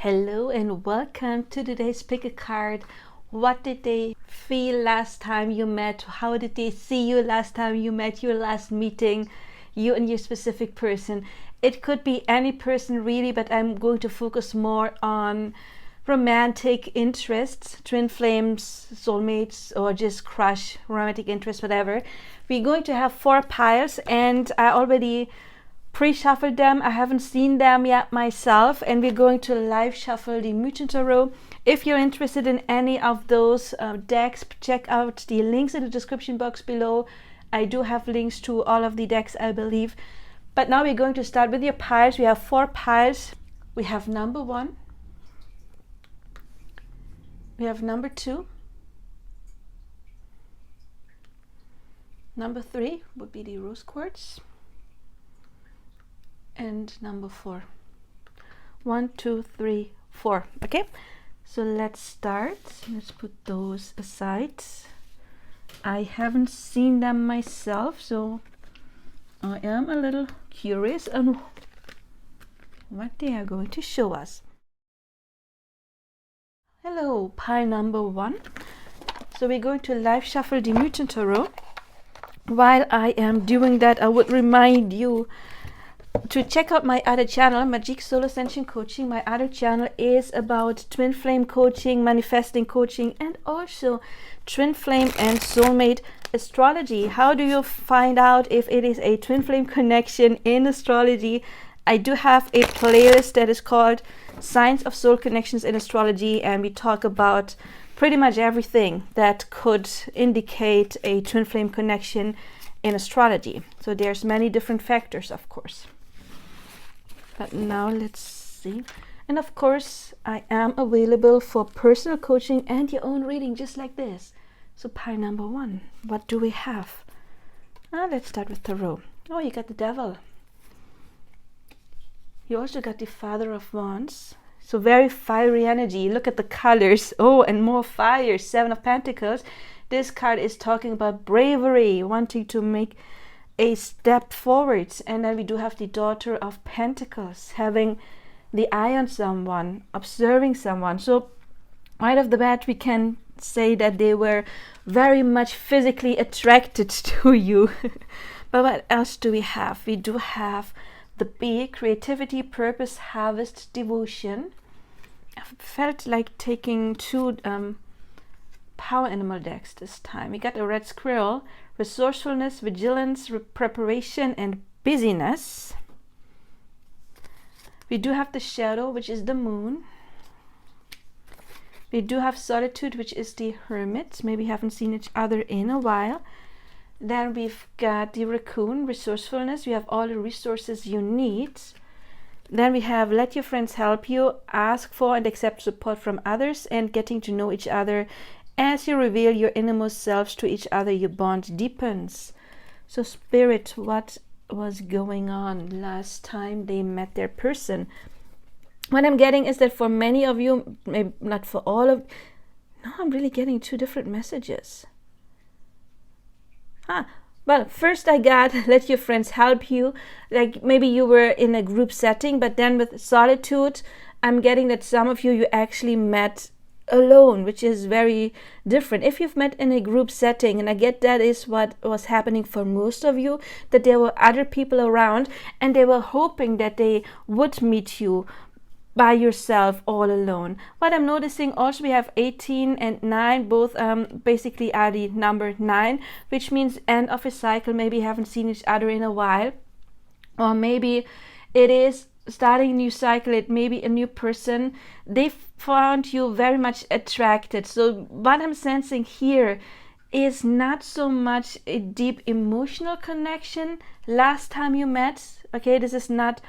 Hello and welcome to today's pick a card. What did they feel last time you met? How did they see you last time you met, your last meeting, you and your specific person? It could be any person really, but I'm going to focus more on romantic interests, twin flames, soulmates, or just crush, romantic interest, whatever. We're going to have 4 piles, and I already pre-shuffled them. I haven't seen them yet myself, and we're going to live shuffle the Mythen Tarot. If you're interested in any of those decks, check out the links in the description box below. I do have links to all of the decks, I believe. But now we're going to start with your piles. We have 4 piles. We have number 1. We have number 2. Number 3 would be the rose quartz. And number 4. 1, 2, 3, 4. Okay, so let's start. Let's put those aside. I haven't seen them myself, so I am a little curious on what they are going to show us. Hello, pile number 1. So we're going to live shuffle the Mythen Tarot. While I am doing that, I would remind you to check out my other channel, Magic Soul Ascension Coaching. My other channel is about twin flame coaching, manifesting coaching, and also twin flame and soulmate astrology. How do you find out if it is a twin flame connection in astrology? I do have a playlist that is called Signs of Soul Connections in Astrology, and we talk about pretty much everything that could indicate a twin flame connection in astrology. So there's many different factors, of course. But now let's see. And of course, I am available for personal coaching and your own reading, just like this. So pile number 1, what do we have? Let's start with Tarot. Oh, you got the Devil. You also got the Father of Wands. So very fiery energy. Look at the colors. Oh, and more fire. 7 of Pentacles. This card is talking about bravery, wanting to make a step forward. And then we do have the Daughter of Pentacles, having the eye on someone, observing someone. So right off the bat, we can say that they were very much physically attracted to you. But what else do we have? We do have the Bee, creativity, purpose, harvest, devotion. I felt like taking 2 power animal decks this time. We got a red squirrel, resourcefulness, vigilance, preparation, and busyness. We do have the shadow, which is the moon. We do have solitude, which is the hermit. Maybe haven't seen each other in a while. Then we've got the raccoon, resourcefulness. We have all the resources you need. Then we have let your friends help you, ask for and accept support from others, and getting to know each other. As you reveal your innermost selves to each other, your bond deepens. So Spirit, what was going on last time they met their person? What I'm getting is that for many of you, maybe not for all of, no, I'm really getting 2 different messages. Well, first I got let your friends help you, like maybe you were in a group setting, but then with solitude, I'm getting that some of you actually met alone, which is very different. If you've met in a group setting, and I get that is what was happening for most of you, that there were other people around and they were hoping that they would meet you by yourself all alone. What I'm noticing also, we have 18 and 9, both basically are the number 9, which means end of a cycle. Maybe you haven't seen each other in a while, or maybe it is starting a new cycle. It may be a new person. They found you very much attracted. So what I'm sensing here is not so much a deep emotional connection last time you met. Okay, this is not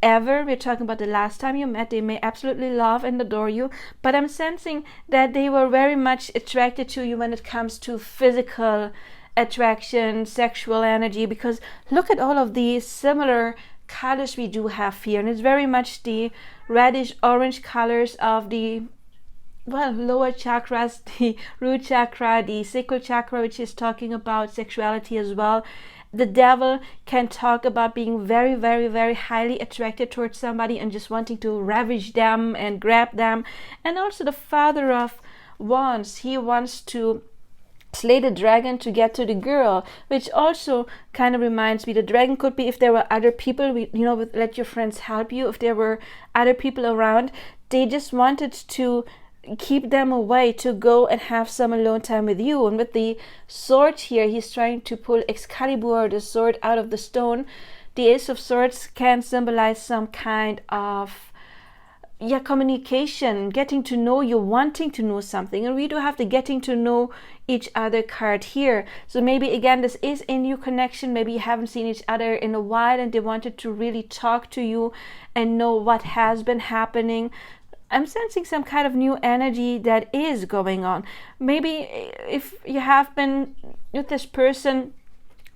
ever, we're talking about the last time you met. They may absolutely love and adore you, but I'm sensing that they were very much attracted to you when it comes to physical attraction, sexual energy, because look at all of these similar colors we do have here, and it's very much the reddish orange colors of the lower chakras, the root chakra, the sacral chakra, which is talking about sexuality as well. The devil can talk about being very, very, very highly attracted towards somebody and just wanting to ravage them and grab them. And also the Father of Wands, he wants to slay the dragon to get to the girl, which also kind of reminds me, the dragon could be if there were other people, with let your friends help you, if there were other people around, they just wanted to keep them away to go and have some alone time with you. And with the sword here, he's trying to pull Excalibur, the sword, out of the stone. The Ace of Swords can symbolize some kind of communication, getting to know you, wanting to know something. And we do have the getting to know each other card here. So maybe again, this is a new connection. Maybe you haven't seen each other in a while and they wanted to really talk to you and know what has been happening. I'm sensing some kind of new energy that is going on. Maybe if you have been with this person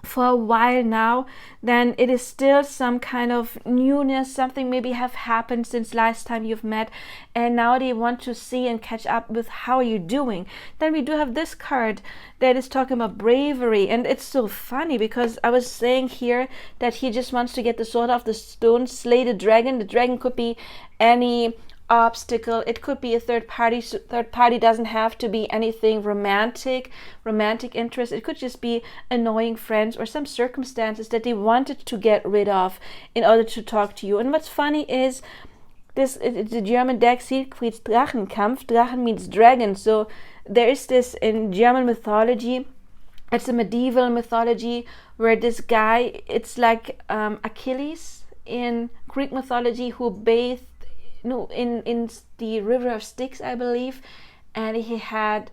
for a while now, then it is still some kind of newness. Something maybe have happened since last time you've met, and now they want to see and catch up with how you're doing. Then we do have this card that is talking about bravery, and it's so funny because I was saying here that he just wants to get the sword off the stone, slay the dragon. The dragon could be any obstacle, it could be a third party. Third party doesn't have to be anything romantic interest. It could just be annoying friends or some circumstances that they wanted to get rid of in order to talk to you. And what's funny is this, the German deck Siegfried's Drachenkampf. Drachen means dragon, so there is this in German mythology. It's a medieval mythology where this guy, it's like Achilles in Greek mythology, who bathed in the river of Styx, I believe, and he had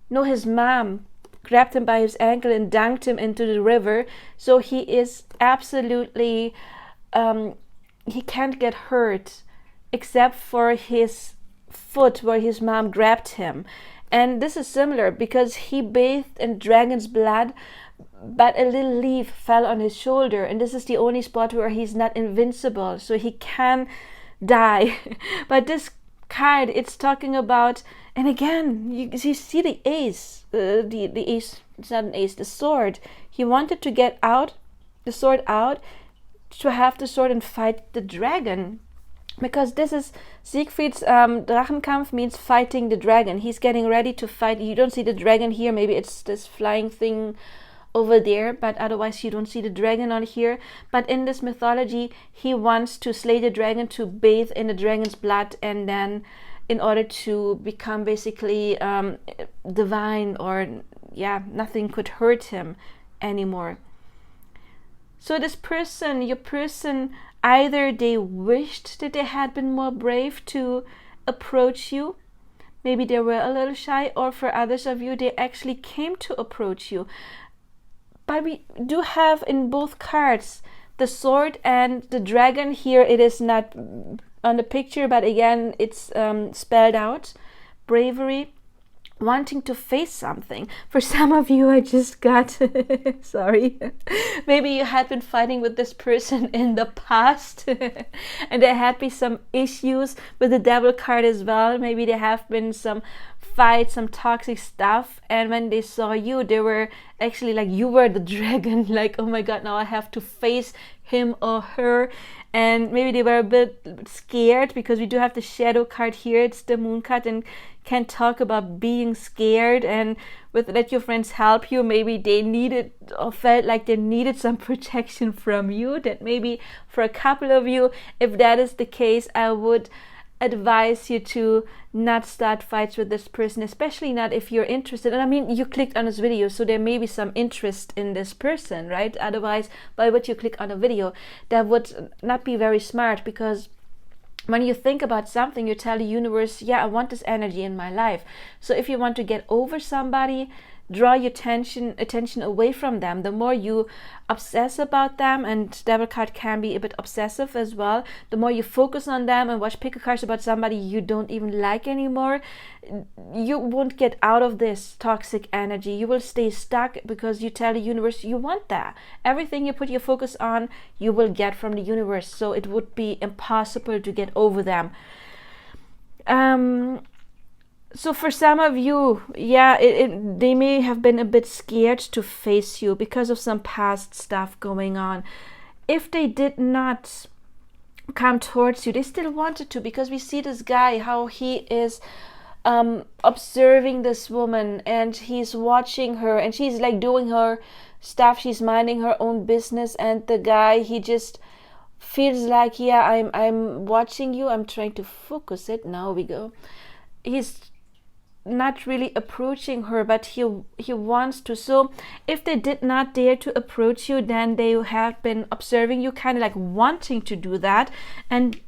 his mom grabbed him by his ankle and dunked him into the river. So he is absolutely he can't get hurt except for his foot where his mom grabbed him. And this is similar because he bathed in dragon's blood, but a little leaf fell on his shoulder, and this is the only spot where he's not invincible, so he can die. But this card, it's talking about, and again, you see the ace, the ace, it's not an ace, the sword. He wanted to get the sword out, to have the sword and fight the dragon, because this is Siegfried's Drachenkampf means fighting the dragon. He's getting ready to fight. You don't see the dragon here, maybe it's this flying thing over there, but otherwise you don't see the dragon on here. But in this mythology, he wants to slay the dragon, to bathe in the dragon's blood, and then in order to become basically divine, or nothing could hurt him anymore. So this person, your person, either they wished that they had been more brave to approach you, maybe they were a little shy, or for others of you, they actually came to approach you. But we do have in both cards the sword and the dragon. Here it is not on the picture, but again it's spelled out. Bravery, wanting to face something. For some of you, I just got sorry, maybe you had been fighting with this person in the past and there had been some issues with the devil card as well. Maybe there have been some fights, some toxic stuff, and when they saw you, they were actually like, you were the dragon, like, oh my god, now I have to face him or her. And maybe they were a bit scared, because we do have the shadow card here. It's the moon card, and can talk about being scared. And with let your friends help you, maybe they needed or felt like they needed some protection from you. That maybe for a couple of you, if that is the case, I would advise you to not start fights with this person, especially not if you're interested. And I mean, you clicked on this video, so there may be some interest in this person, right? Otherwise, why would you click on a video? That would not be very smart, because when you think about something, you tell the universe, yeah, I want this energy in my life. So if you want to get over somebody, draw your attention away from them. The more you obsess about them, and devil card can be a bit obsessive as well, the more you focus on them and watch pick a card about somebody you don't even like anymore, you won't get out of this toxic energy. You will stay stuck, because you tell the universe you want that. Everything you put your focus on, you will get from the universe. So it would be impossible to get over them. So for some of you, yeah, they may have been a bit scared to face you because of some past stuff going on. If they did not come towards you, they still wanted to, because we see this guy, how he is observing this woman, and he's watching her, and she's like doing her stuff, she's minding her own business, and the guy, he just feels like, yeah, I'm watching you, I'm trying to focus it, now we go. He's not really approaching her, but he wants to. So if they did not dare to approach you, then they have been observing you, kind of like wanting to do that. And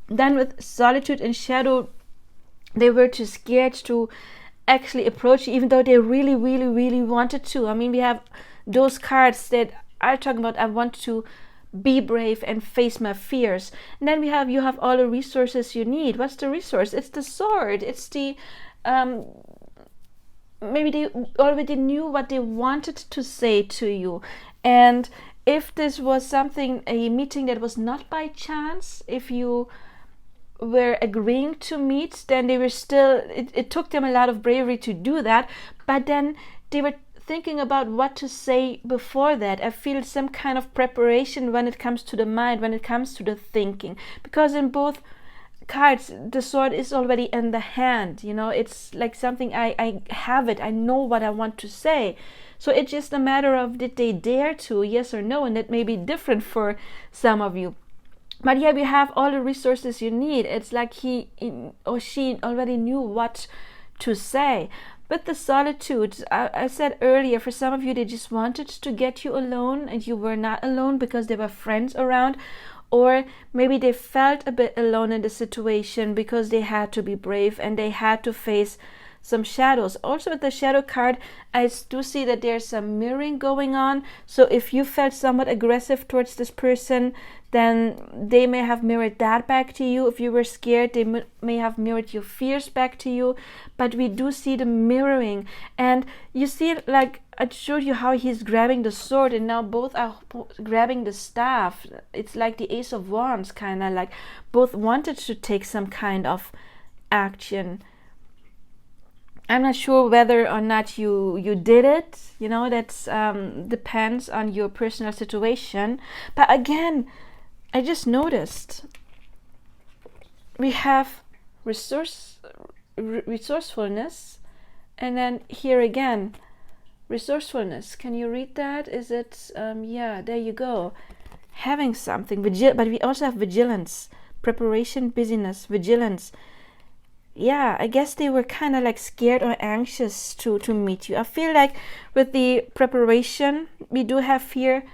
then with solitude and shadow, they were too scared to actually approach you, even though they really, really, really wanted to. I mean, we have those cards that are talking about, I want to be brave and face my fears. And then you have all the resources you need. What's the resource? It's the sword. It's the maybe they already knew what they wanted to say to you. And if this was a meeting that was not by chance, if you were agreeing to meet, then they were still, it took them a lot of bravery to do that, but then they were thinking about what to say before that. I feel some kind of preparation when it comes to the mind, when it comes to the thinking, because in both cards the sword is already in the hand, it's like something, I have it, I know what I want to say. So it's just a matter of, did they dare to, yes or no? And that may be different for some of you. But yeah, we have all the resources you need. It's like he or she already knew what to say. But the solitude, I said earlier, for some of you, they just wanted to get you alone, and you were not alone because there were friends around. Or maybe they felt a bit alone in the situation because they had to be brave and they had to face some shadows. Also with the shadow card, I do see that there's some mirroring going on. So if you felt somewhat aggressive towards this person, then they may have mirrored that back to you. If you were scared, they may have mirrored your fears back to you. But we do see the mirroring. And you see it, like I showed you how he's grabbing the sword, and now both are grabbing the staff. It's like the Ace of Wands, kind of like both wanted to take some kind of action. I'm not sure whether or not you did it. That's depends on your personal situation. But again, I just noticed we have resourcefulness, and then here again, resourcefulness. Can you read that? Is it yeah, there you go. Having something, but we also have vigilance, preparation, busyness, vigilance. Yeah, I guess they were kind of like scared or anxious to meet you. I feel like with the preparation, we do have fear.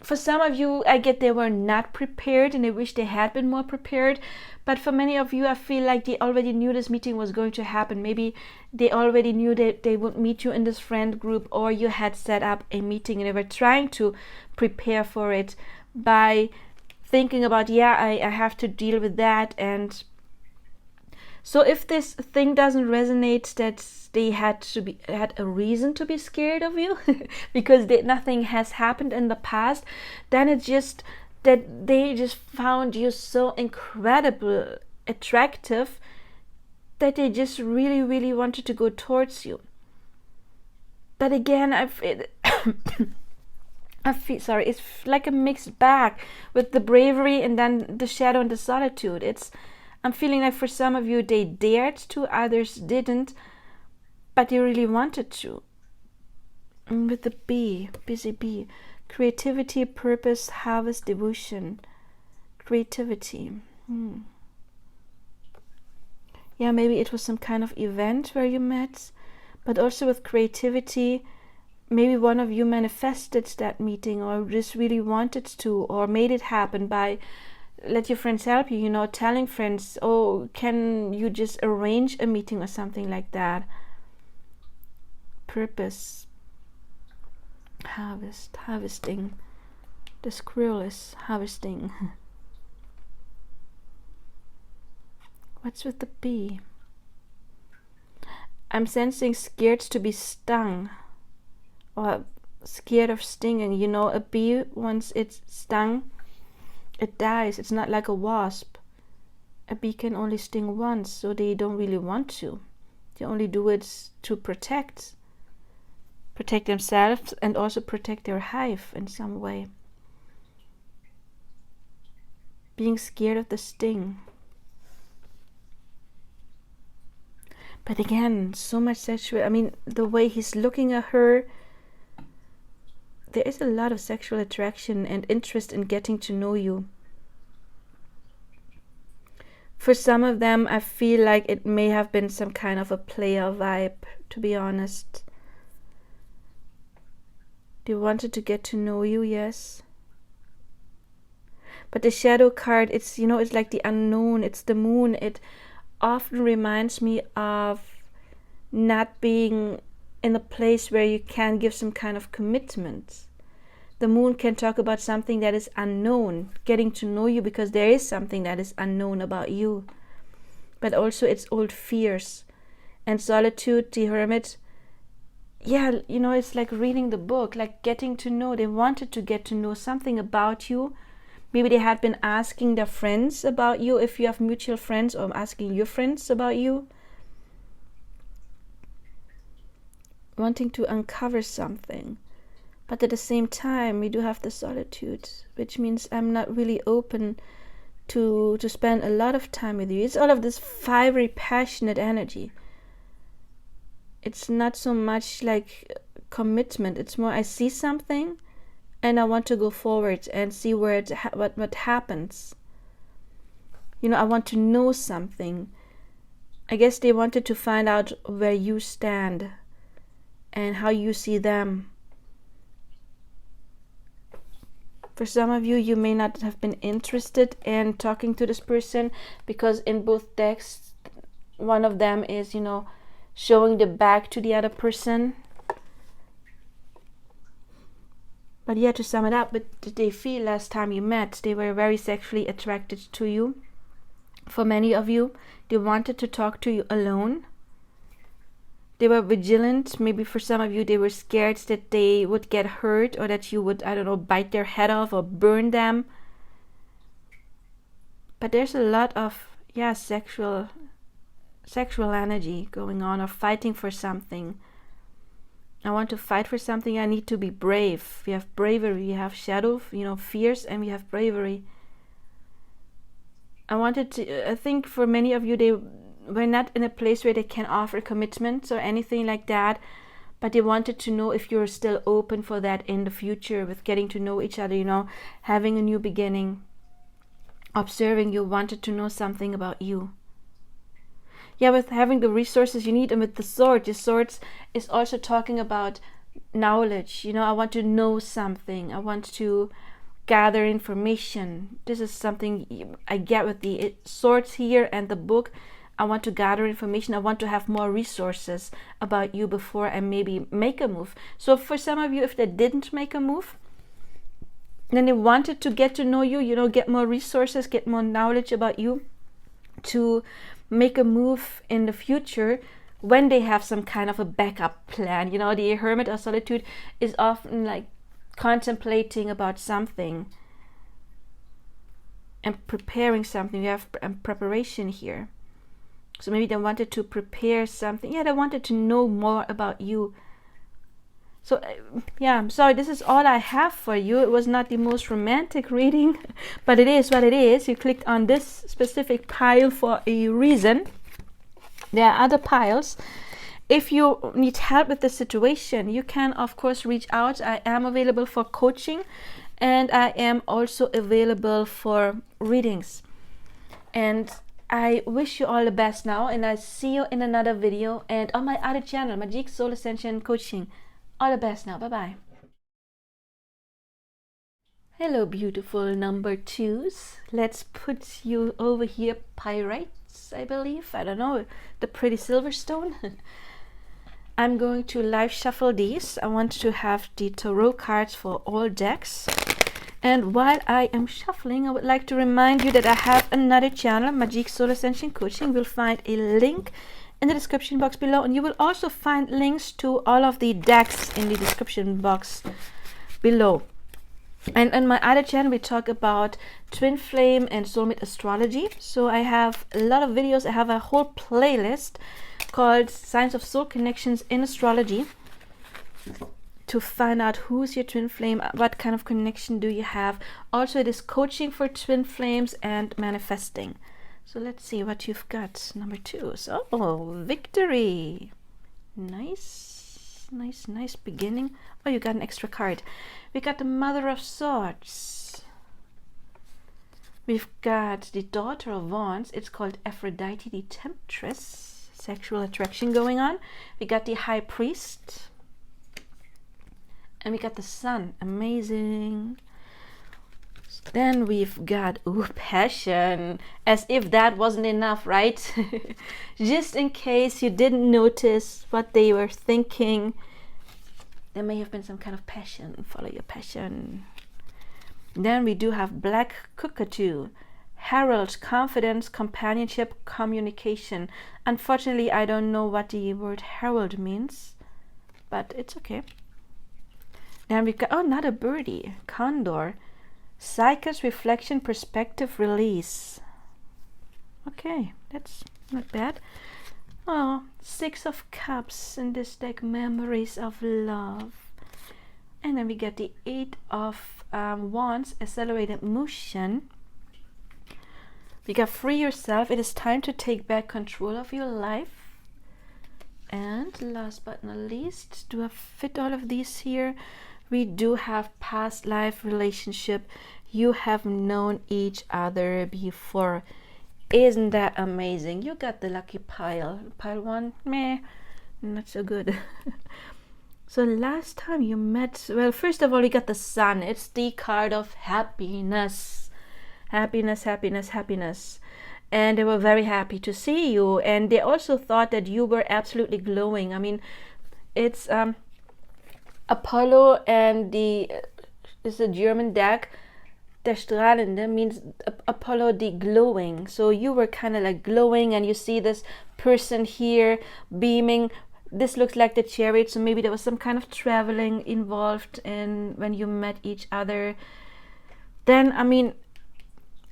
For some of you, I get they were not prepared and they wish they had been more prepared. But for many of you, I feel like they already knew this meeting was going to happen. Maybe they already knew that they would meet you in this friend group, or you had set up a meeting and they were trying to prepare for it by thinking about, yeah, I have to deal with that. And so if this thing doesn't resonate, that they had a reason to be scared of you because nothing has happened in the past, then it's just that they just found you so incredibly attractive that they just really, really wanted to go towards you. But again, I feel it's like a mixed bag with the bravery and then the shadow and the solitude. I'm feeling like for some of you, they dared to, others didn't, but they really wanted to. And with the bee, busy bee, creativity, purpose, harvest, devotion, creativity. Yeah, maybe it was some kind of event where you met, but also with creativity, maybe one of you manifested that meeting or just really wanted to, or made it happen by let your friends help you, telling friends, oh, can you just arrange a meeting or something like that. Purpose, harvesting. The squirrel is harvesting. What's with the bee? I'm sensing scared to be stung, or scared of stinging. A bee, once it's stung, it dies. It's not like a wasp. a bee can only sting once, so they don't really want to. They only do it to protect themselves and also protect their hive in some way. Being scared of the sting. But again, so much sexual. I mean, the way he's looking at her, there is a lot of sexual attraction and interest in getting to know you. For some of them, I feel like it may have been some kind of a player vibe, to be honest. They wanted to get to know you, yes. But the shadow card, it's, you know, it's like the unknown, it's the moon. It often reminds me of not being in a place where you can give some kind of commitment. The moon can talk about something that is unknown, getting to know you, because there is something that is unknown about you. But also it's old fears. And solitude, the hermit, yeah, you know, it's like reading the book, like getting to know. They wanted to get to know something about you. Maybe they had been asking their friends about you, if you have mutual friends, or asking your friends about you. Wanting to uncover something. But at the same time, we do have the solitude, which means I'm not really open to spend a lot of time with you. It's all of this fiery, passionate energy. It's not so much like commitment. It's more, I see something and I want to go forward and see where what happens. You know, I want to know something. I guess they wanted to find out where you stand and how you see them. For some of you, you may not have been interested in talking to this person, because in both decks, one of them is, you know, showing the back to the other person. But yeah, to sum it up, but they feel last time you met, they were very sexually attracted to you. For many of you, they wanted to talk to you alone. They were vigilant. Maybe for some of you, they were scared that they would get hurt, or that you would, I don't know, bite their head off or burn them. But there's a lot of, yeah, sexual energy going on, or fighting for something. I want to fight for something. I need to be brave. We have bravery. We have shadow, you know, fears, and we have bravery. I think for many of you, they were not in a place where they can offer commitments or anything like that, but they wanted to know if you're still open for that in the future, with getting to know each other, you know, having a new beginning, observing you, wanted to know something about you. Yeah, with having the resources you need, and with the swords is also talking about knowledge. You know, I want to know something. I want to gather information. This is something I get with the swords here and the book. I want to gather information. I want to have more resources about you before I maybe make a move. So for some of you, if they didn't make a move, then they wanted to get to know you, you know, get more resources, get more knowledge about you, to make a move in the future when they have some kind of a backup plan. You know, the hermit or solitude is often like contemplating about something and preparing something. We have preparation here. So maybe they wanted to prepare something. Yeah, they wanted to know more about you. So yeah, I'm sorry, this is all I have for you. It was not the most romantic reading, but it is what it is. You clicked on this specific pile for a reason. There are other piles. If you need help with the situation, you can of course reach out. I am available for coaching, and I am also available for readings. And I wish you all the best now, and I see you in another video and on my other channel, Magic Soul Ascension Coaching. All the best now. Bye bye. Hello, beautiful number twos. Let's put you over here. Pirates, I believe. I don't know. The pretty silverstone. I'm going to live shuffle these. I want to have the tarot cards for all decks. And while I am shuffling, I would like to remind you that I have another channel, Magic Soul Ascension Coaching. You'll find a link in the description box below, and you will also find links to all of the decks in the description box below. And on my other channel, we talk about twin flame and soulmate astrology. So I have a lot of videos. I have a whole playlist called Signs of Soul Connections in Astrology to find out who's your twin flame, what kind of connection do you have. Also, it is coaching for twin flames and manifesting. So let's see what you've got. Number 2. So, victory. Nice, nice, nice beginning. Oh, you got an extra card. We got the Mother of Swords. We've got the Daughter of Wands. It's called Aphrodite the Temptress. Sexual attraction going on. We got the High Priest. And we got the Sun. Amazing. Then we've got passion. As if that wasn't enough, right? Just in case you didn't notice what they were thinking, there may have been some kind of passion. Follow your passion. Then we do have Black Cockatoo. Herald, confidence, companionship, communication. Unfortunately, I don't know what the word herald means, but it's okay. Then we've got, another birdie. Condor. Cycles, reflection, perspective, release. Okay, that's not bad. Oh, 6 of Cups in this deck, memories of love. And then we get the 8 of Wands, accelerated motion. We got free yourself. It is time to take back control of your life. And last but not least, do I fit all of these here? We do have past life relationship. You have known each other before. Isn't that amazing? You got the lucky pile. Pile 1, meh, not so good. So last time you met, well, first of all, we got the Sun. It's the card of happiness. Happiness, happiness, happiness. And they were very happy to see you. And they also thought that you were absolutely glowing. I mean, it's Apollo, and is a German deck. Der Strahlende means Apollo, the glowing. So you were kind of like glowing, and you see this person here beaming. This looks like the Chariot, so maybe there was some kind of traveling involved in when you met each other. Then, I mean,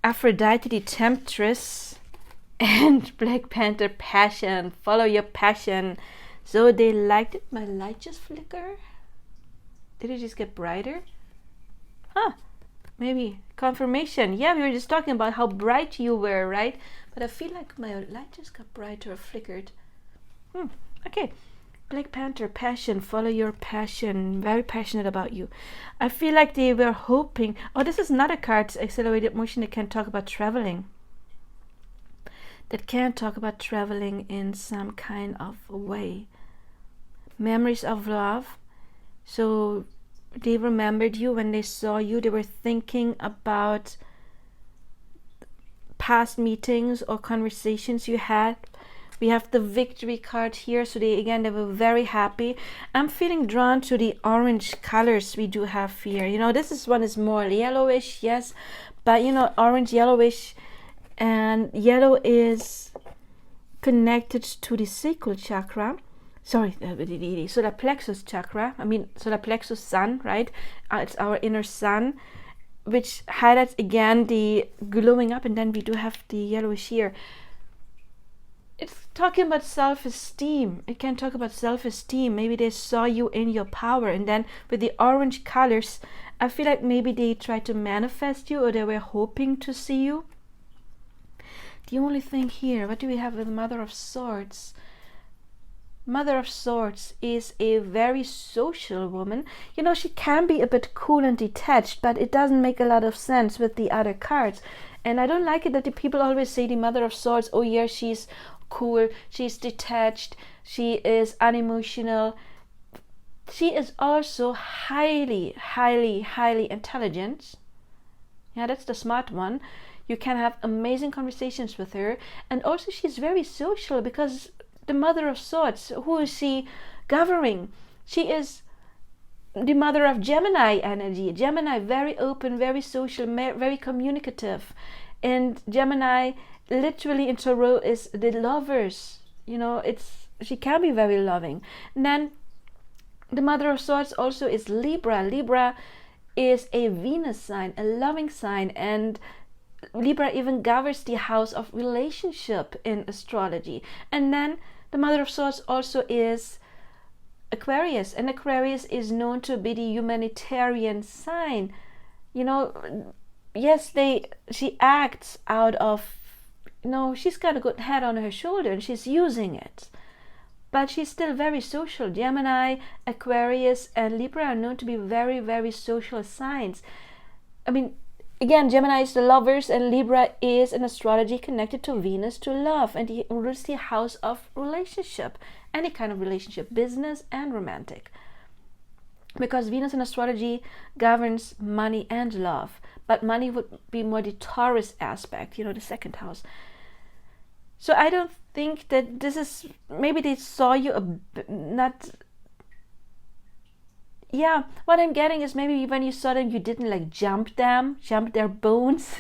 Aphrodite the Temptress and Black Panther, passion. Follow your passion. So they liked it. My light just flicker. Did it just get brighter? Huh. Maybe confirmation. Yeah, we were just talking about how bright you were, right? But I feel like my light just got brighter or flickered. Okay. Black Panther, passion. Follow your passion. Very passionate about you. I feel like they were hoping. Oh, this is another card. Accelerated motion. That can talk about traveling. That can talk about traveling in some kind of way. Memories of love. So they remembered you when they saw you. They were thinking about past meetings or conversations you had. We have the victory card here. So they were very happy. I'm feeling drawn to the orange colors we do have here. You know, this one is more yellowish, yes. But, you know, orange, yellowish. And yellow is connected to the sacral chakra. Sorry, the solar plexus chakra. I mean, solar plexus sun, right? It's our inner sun, which highlights again the glowing up. And then we do have the yellowish here. It's talking about self-esteem. It can talk about self-esteem. Maybe they saw you in your power. And then with the orange colors, I feel like maybe they tried to manifest you, or they were hoping to see you. The only thing here, what do we have with Mother of Swords? Mother of Swords is a very social woman. You know, she can be a bit cool and detached, but it doesn't make a lot of sense with the other cards. And I don't like it that the people always say the Mother of Swords, oh yeah, she's cool, she's detached, she is unemotional. She is also highly, highly, highly intelligent. Yeah, that's the smart one. You can have amazing conversations with her. And also she's very social, because the Mother of Swords, who is she governing? She is the mother of Gemini energy. Gemini, very open, very social, very communicative. And Gemini, literally in Tarot, is the lovers. You know, she can be very loving. And then the Mother of Swords also is Libra. Libra is a Venus sign, a loving sign, and Libra even governs the house of relationship in astrology. And then the Mother of Swords also is Aquarius, and Aquarius is known to be the humanitarian sign. You know, yes, she acts out of, she's got a good head on her shoulder and she's using it. But she's still very social. Gemini, Aquarius, and Libra are known to be very, very social signs. I mean, again, Gemini is the lovers, and Libra is in astrology connected to Venus, to love, and he rules the house of relationship, any kind of relationship, business and romantic. Because Venus in astrology governs money and love, but money would be more the Taurus aspect, the second house. So I don't think that this is, maybe they saw you what I'm getting is maybe when you saw them, you didn't like jump their bones.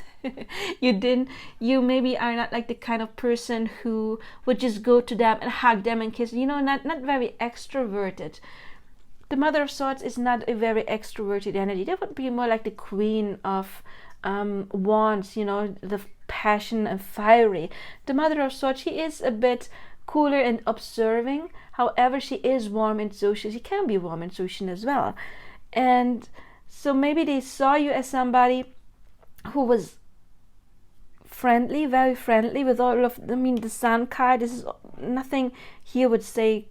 You maybe are not like the kind of person who would just go to them and hug them and kiss, not very extroverted. The Mother of Swords is not a very extroverted energy. That would be more like the Queen of Wands, the passion and fiery. The Mother of Swords, she is a bit cooler and observing. However, she is warm and social. She can be warm and social as well. And so maybe they saw you as somebody who was friendly, very friendly with all of, the Sun card. This is nothing here would say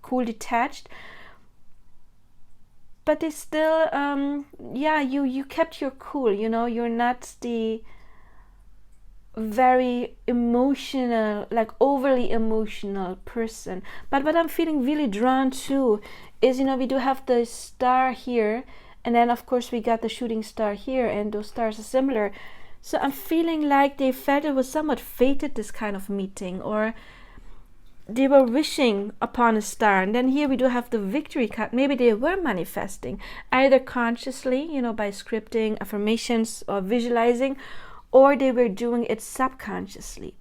cool, detached. But they still, you kept your cool, you're not the very emotional, like overly emotional person. But what I'm feeling really drawn to is, we do have the star here, and then of course we got the shooting star here, and those stars are similar. So I'm feeling like they felt it was somewhat fated, this kind of meeting, or they were wishing upon a star. And then here we do have the victory card. Maybe they were manifesting, either consciously, by scripting, affirmations, or visualizing, or they were doing it subconsciously.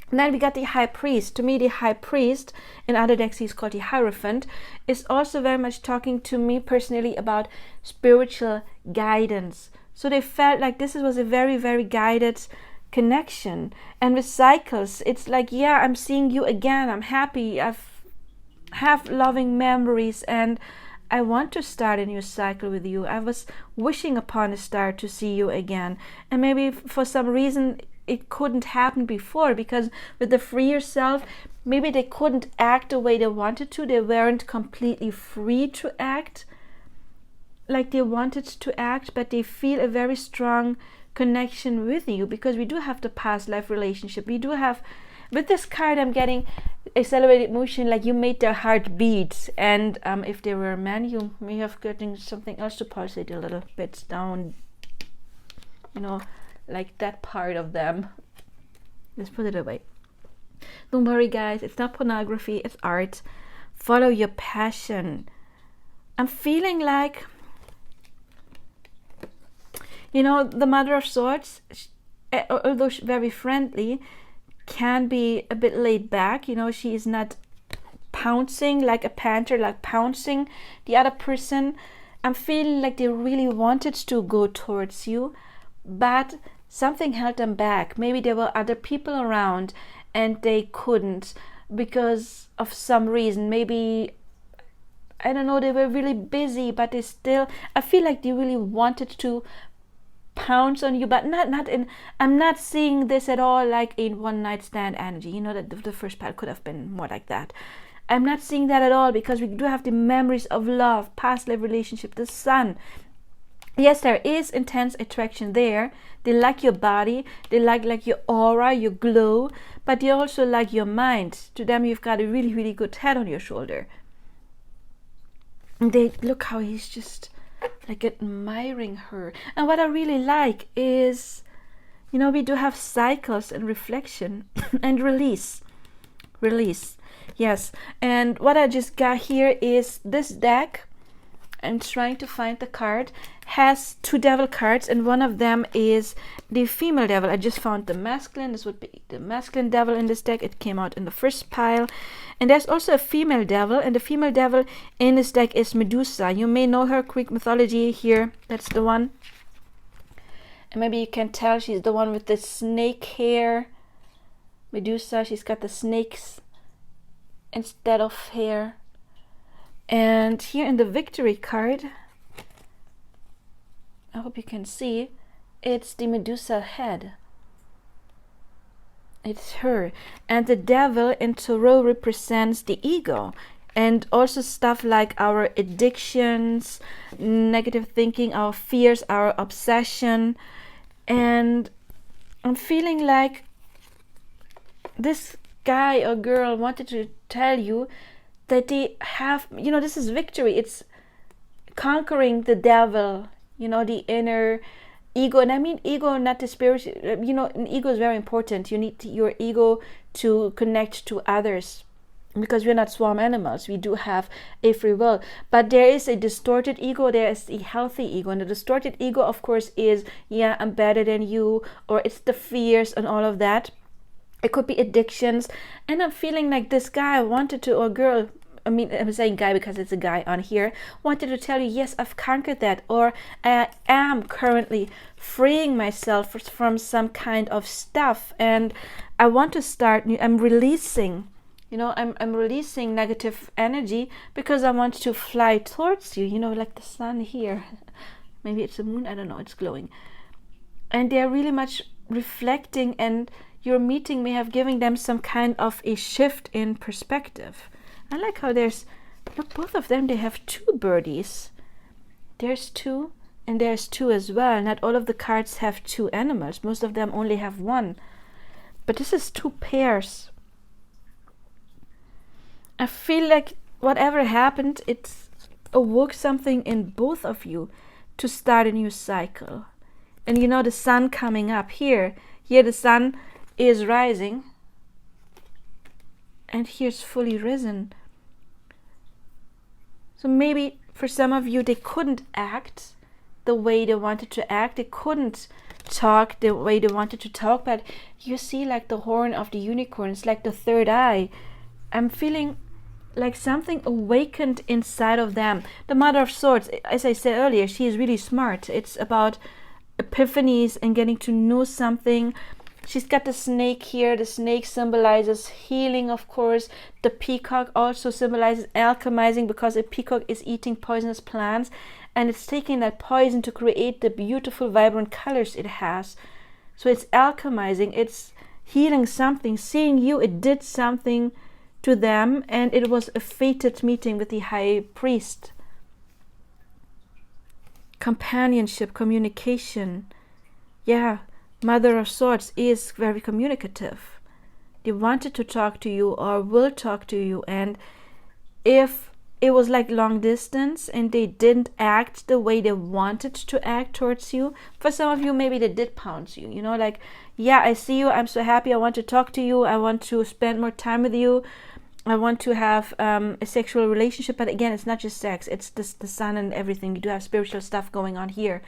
And then we got the High Priest. To me, the High Priest, in other decks he's called the Hierophant, is also very much talking to me personally about spiritual guidance. So they felt like this was a very, very guided connection. And with cycles, it's like, I'm seeing you again, I'm happy, I have loving memories, and I want to start a new cycle with you. I was wishing upon a star to see you again. And maybe for some reason it couldn't happen before, because with the freer self, maybe they couldn't act the way they wanted to. They weren't completely free to act like they wanted to act, but they feel a very strong connection with you, because we do have the past life relationship. We do have, with this card, I'm getting accelerated motion, like you made their heart beat. And if they were a man, you may have gotten something else to pulsate a little bit down, like that part of them. Let's put it away. Don't worry, guys, it's not pornography, it's art. Follow your passion. I'm feeling like, the Mother of Swords, although very friendly, can be a bit laid back. She is not pouncing like a panther, like pouncing the other person. I'm feeling like they really wanted to go towards you, but something held them back. Maybe there were other people around and they couldn't because of some reason. Maybe, I don't know, they were really busy, but they still, I feel like they really wanted to pounce on you, but not in, I'm not seeing this at all like in one night stand energy. That the first part could have been more like that. I'm not seeing that at all, because we do have the memories of love, past life relationship, the sun. Yes, there is intense attraction there. They like your body, they like your aura, your glow, but they also like your mind. To them, you've got a really, really good head on your shoulder. And they look how he's just like admiring her. And what I really like is, we do have cycles and reflection and release. Yes. And what I just got here is this deck. I'm trying to find the card. has two devil cards, and one of them is the female devil. I just found the masculine. This would be the masculine devil in this deck. It came out in the first pile. And there's also a female devil, and the female devil in this deck is Medusa. You may know her, Greek mythology here. That's the one. And maybe you can tell she's the one with the snake hair. Medusa, she's got the snakes instead of hair. And here in the victory card, I hope you can see, it's the Medusa head. It's her. And the devil in Tarot represents the ego. And also stuff like our addictions, negative thinking, our fears, our obsession. And I'm feeling like this guy or girl wanted to tell you that they have, this is victory. It's conquering the devil, the inner ego. And I mean ego, not the spirit. An ego is very important. You need your ego to connect to others, because we're not swarm animals. We do have a free will. But there is a distorted ego, there is a healthy ego. And the distorted ego, of course, is, I'm better than you, or it's the fears and all of that. It could be addictions. And I'm feeling like this guy wanted to, or girl, I'm saying guy because it's a guy on here, wanted to tell you, yes, I've conquered that, or I am currently freeing myself from some kind of stuff, and I want to start new. I'm releasing, I'm releasing negative energy because I want to fly towards you, like the sun here. Maybe it's the moon, I don't know, it's glowing. And they're really much reflecting, and your meeting may have given them some kind of a shift in perspective. I like how look, both of them, they have two birdies. There's two, and there's two as well. Not all of the cards have two animals. Most of them only have one. But this is two pairs. I feel like whatever happened, it awoke something in both of you to start a new cycle. And the sun coming up here the sun is rising. And here's fully risen. So maybe for some of you, they couldn't act the way they wanted to act. They couldn't talk the way they wanted to talk. But you see like the horn of the unicorn. It's like the third eye. I'm feeling like something awakened inside of them. The Mother of Swords, as I said earlier, she is really smart. It's about epiphanies and getting to know something. She's got the snake here. The snake symbolizes healing, of course. The peacock also symbolizes alchemizing, because a peacock is eating poisonous plants, and it's taking that poison to create the beautiful, vibrant colors it has. So it's alchemizing. It's healing something. Seeing you, it did something to them, and it was a fated meeting with the high priest. Companionship, communication. Yeah. Mother of Swords is very communicative. They wanted to talk to you or will talk to you, and if it was like long distance and they didn't act the way they wanted to act towards you, for some of you maybe they did pounce you, like, I see you, I'm so happy, I want to talk to you, I want to spend more time with you, I want to have a sexual relationship. But again, it's not just sex, it's the sun and everything. You do have spiritual stuff going on here.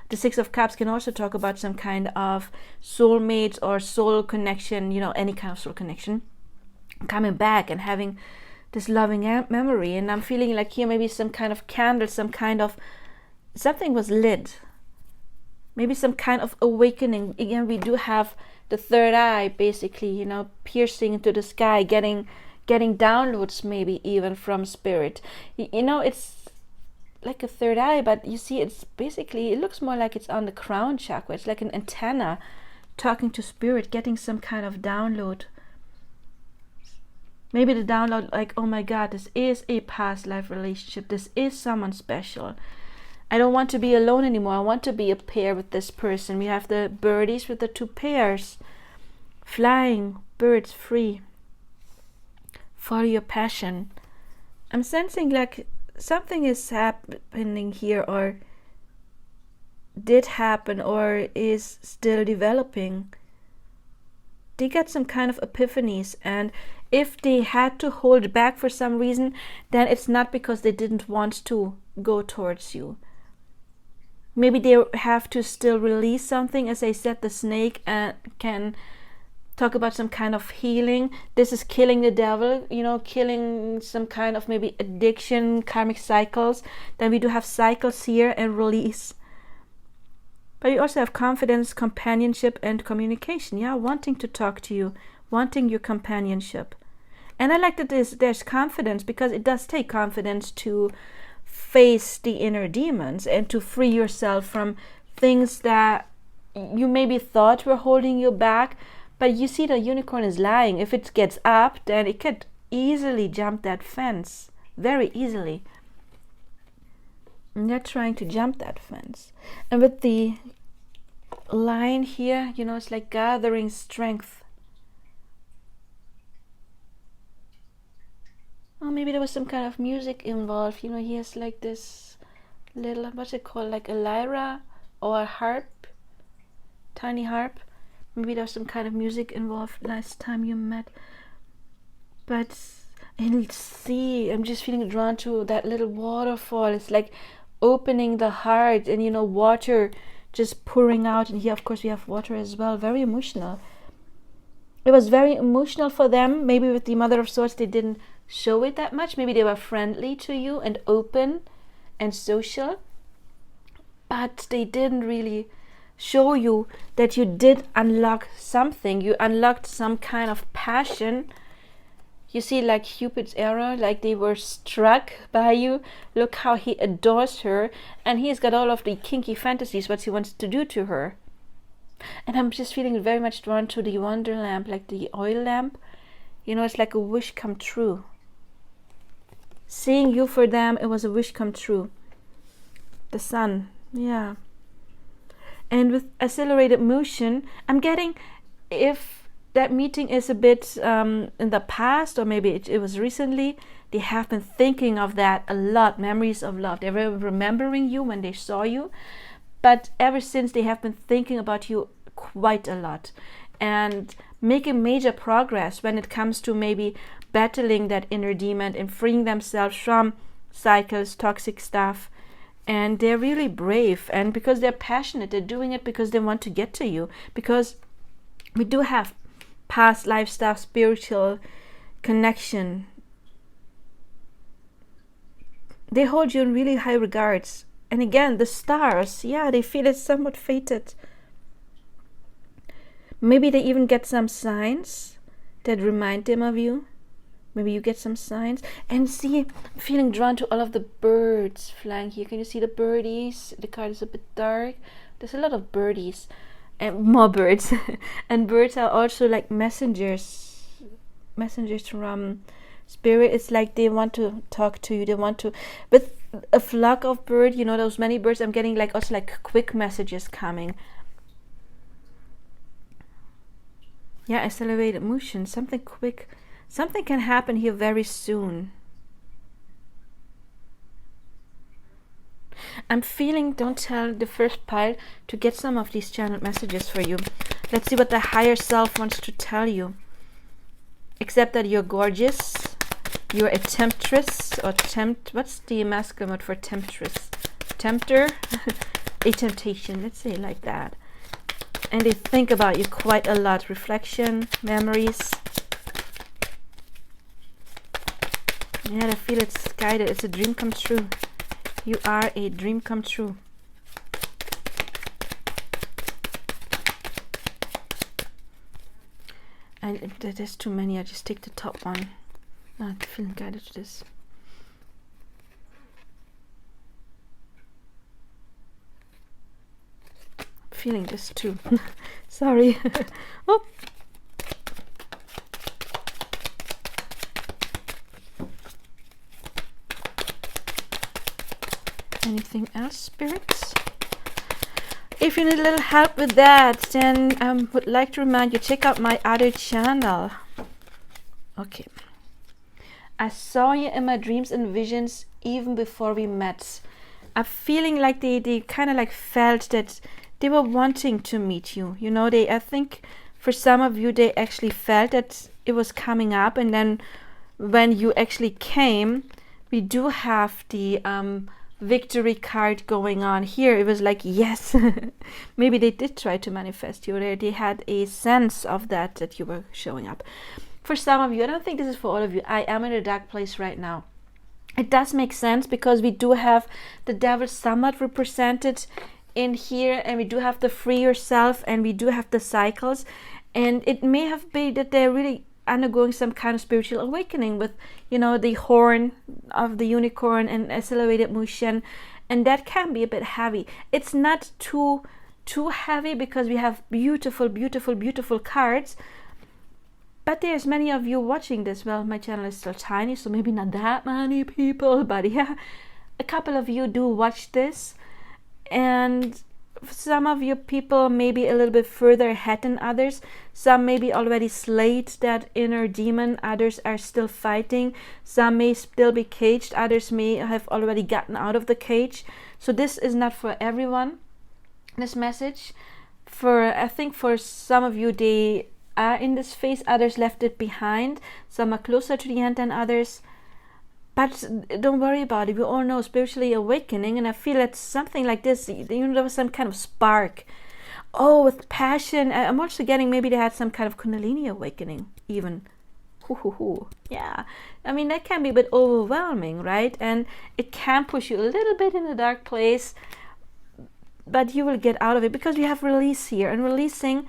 The Six of Cups can also talk about some kind of soulmate or soul connection, any kind of soul connection, coming back and having this loving memory. And I'm feeling like here maybe some kind of candle, some kind of, something was lit. Maybe some kind of awakening. Again, we do have the third eye, basically, piercing into the sky, getting downloads maybe even from spirit. It's like a third eye, but you see, it's basically, it looks more like it's on the crown chakra. It's like an antenna talking to spirit, getting some kind of download. Maybe the download, like, oh my God, this is a past life relationship. This is someone special. I don't want to be alone anymore. I want to be a pair with this person. We have the birdies with the two pairs. Flying, birds free. Follow your passion. I'm sensing like something is happening here, or did happen, or is still developing. They got some kind of epiphanies, and if they had to hold back for some reason, then it's not because they didn't want to go towards you. Maybe they have to still release something. As I said, the snake can talk about some kind of healing. This is killing the devil, killing some kind of maybe addiction, karmic cycles. Then we do have cycles here and release. But you also have confidence, companionship, and communication. Yeah, wanting to talk to you, wanting your companionship. And I like that there's confidence, because it does take confidence to face the inner demons and to free yourself from things that you maybe thought were holding you back. But you see, the unicorn is lying. If it gets up, then it could easily jump that fence, very easily. And they're trying to jump that fence. And with the line here, it's like gathering strength. Oh, maybe there was some kind of music involved. He has like this little, what's it called, like a lyra or a harp, tiny harp. Maybe there was some kind of music involved last time you met. But, and see, I'm just feeling drawn to that little waterfall. It's like opening the heart, and water just pouring out. And here, of course, we have water as well. Very emotional. It was very emotional for them. Maybe with the Mother of Swords, they didn't show it that much. Maybe they were friendly to you and open and social, but they didn't really show you that you did unlock something. You unlocked some kind of passion. You see, like Cupid's arrow, like they were struck by you. Look how he adores her, and he's got all of the kinky fantasies, what he wants to do to her. And I'm just feeling very much drawn to the wonder lamp, like the oil lamp. It's like a wish come true. Seeing you for them, it was a wish come true. The sun, yeah. And with accelerated motion, I'm getting, if that meeting is a bit in the past, or maybe it was recently, they have been thinking of that a lot, memories of love. They were remembering you when they saw you, but ever since they have been thinking about you quite a lot and making major progress when it comes to maybe battling that inner demon and freeing themselves from cycles, toxic stuff. And they're really brave, and because they're passionate, they're doing it because they want to get to you, because we do have past life stuff, spiritual connection. They hold you in really high regards. And again, the stars, yeah, they feel it's somewhat fated. Maybe they even get some signs that remind them of you. Maybe you get some signs. And see, I'm feeling drawn to all of the birds flying here. Can you see the birdies? The card is a bit dark. There's a lot of birdies and more birds. And birds are also like messengers from spirit. It's like they want to talk to you. They want to, with a flock of birds, those many birds, I'm getting like also like quick messages coming. Yeah, accelerated motion, something quick. Something can happen here very soon. I'm feeling, don't tell the first pile, to get some of these channeled messages for you. Let's see what the higher self wants to tell you. Accept that you're gorgeous. You're a temptress, or what's the masculine word for temptress? Tempter? A temptation, let's say it like that. And they think about you quite a lot. Reflection, memories. Yeah, I feel it's guided. It's a dream come true. You are a dream come true. And there's too many. I just take the top one. Not feeling guided to this. Feeling this too. Sorry. Oh. Anything else, spirits? If you need a little help with that, then I would like to remind you, check out my other channel. Okay. I saw you in my dreams and visions even before we met. I'm feeling like they kind of like felt that they were wanting to meet you. I think for some of you, they actually felt that it was coming up. And then when you actually came, we do have the victory card going on here. It was like, yes, maybe they did try to manifest you there. They had a sense of that you were showing up. For some of you, I don't think this is for all of you, I am in a dark place right now. It does make sense because we do have the devil somewhat represented in here, and we do have the free yourself, and we do have the cycles, and it may have been that they're really undergoing some kind of spiritual awakening with, you know, the horn of the unicorn and accelerated motion, and that can be a bit heavy. It's not too heavy because we have beautiful cards. But there's many of you watching this. Well, my channel is still tiny, so maybe not that many people, but yeah, a couple of you do watch this, and some of you people may be a little bit further ahead than others. Some maybe already slayed that inner demon, others are still fighting, some may still be caged, others may have already gotten out of the cage. So this is not for everyone, this message. I think for some of you, they are in this phase, others left it behind, some are closer to the end than others. But don't worry about it. We all know spiritually awakening, and I feel that something like this, you know, there was some kind of spark. Oh, with passion. I'm also getting maybe they had some kind of Kundalini awakening even. Yeah, I mean, that can be a bit overwhelming, right? And it can push you a little bit in a dark place, but you will get out of it because we have release here, and releasing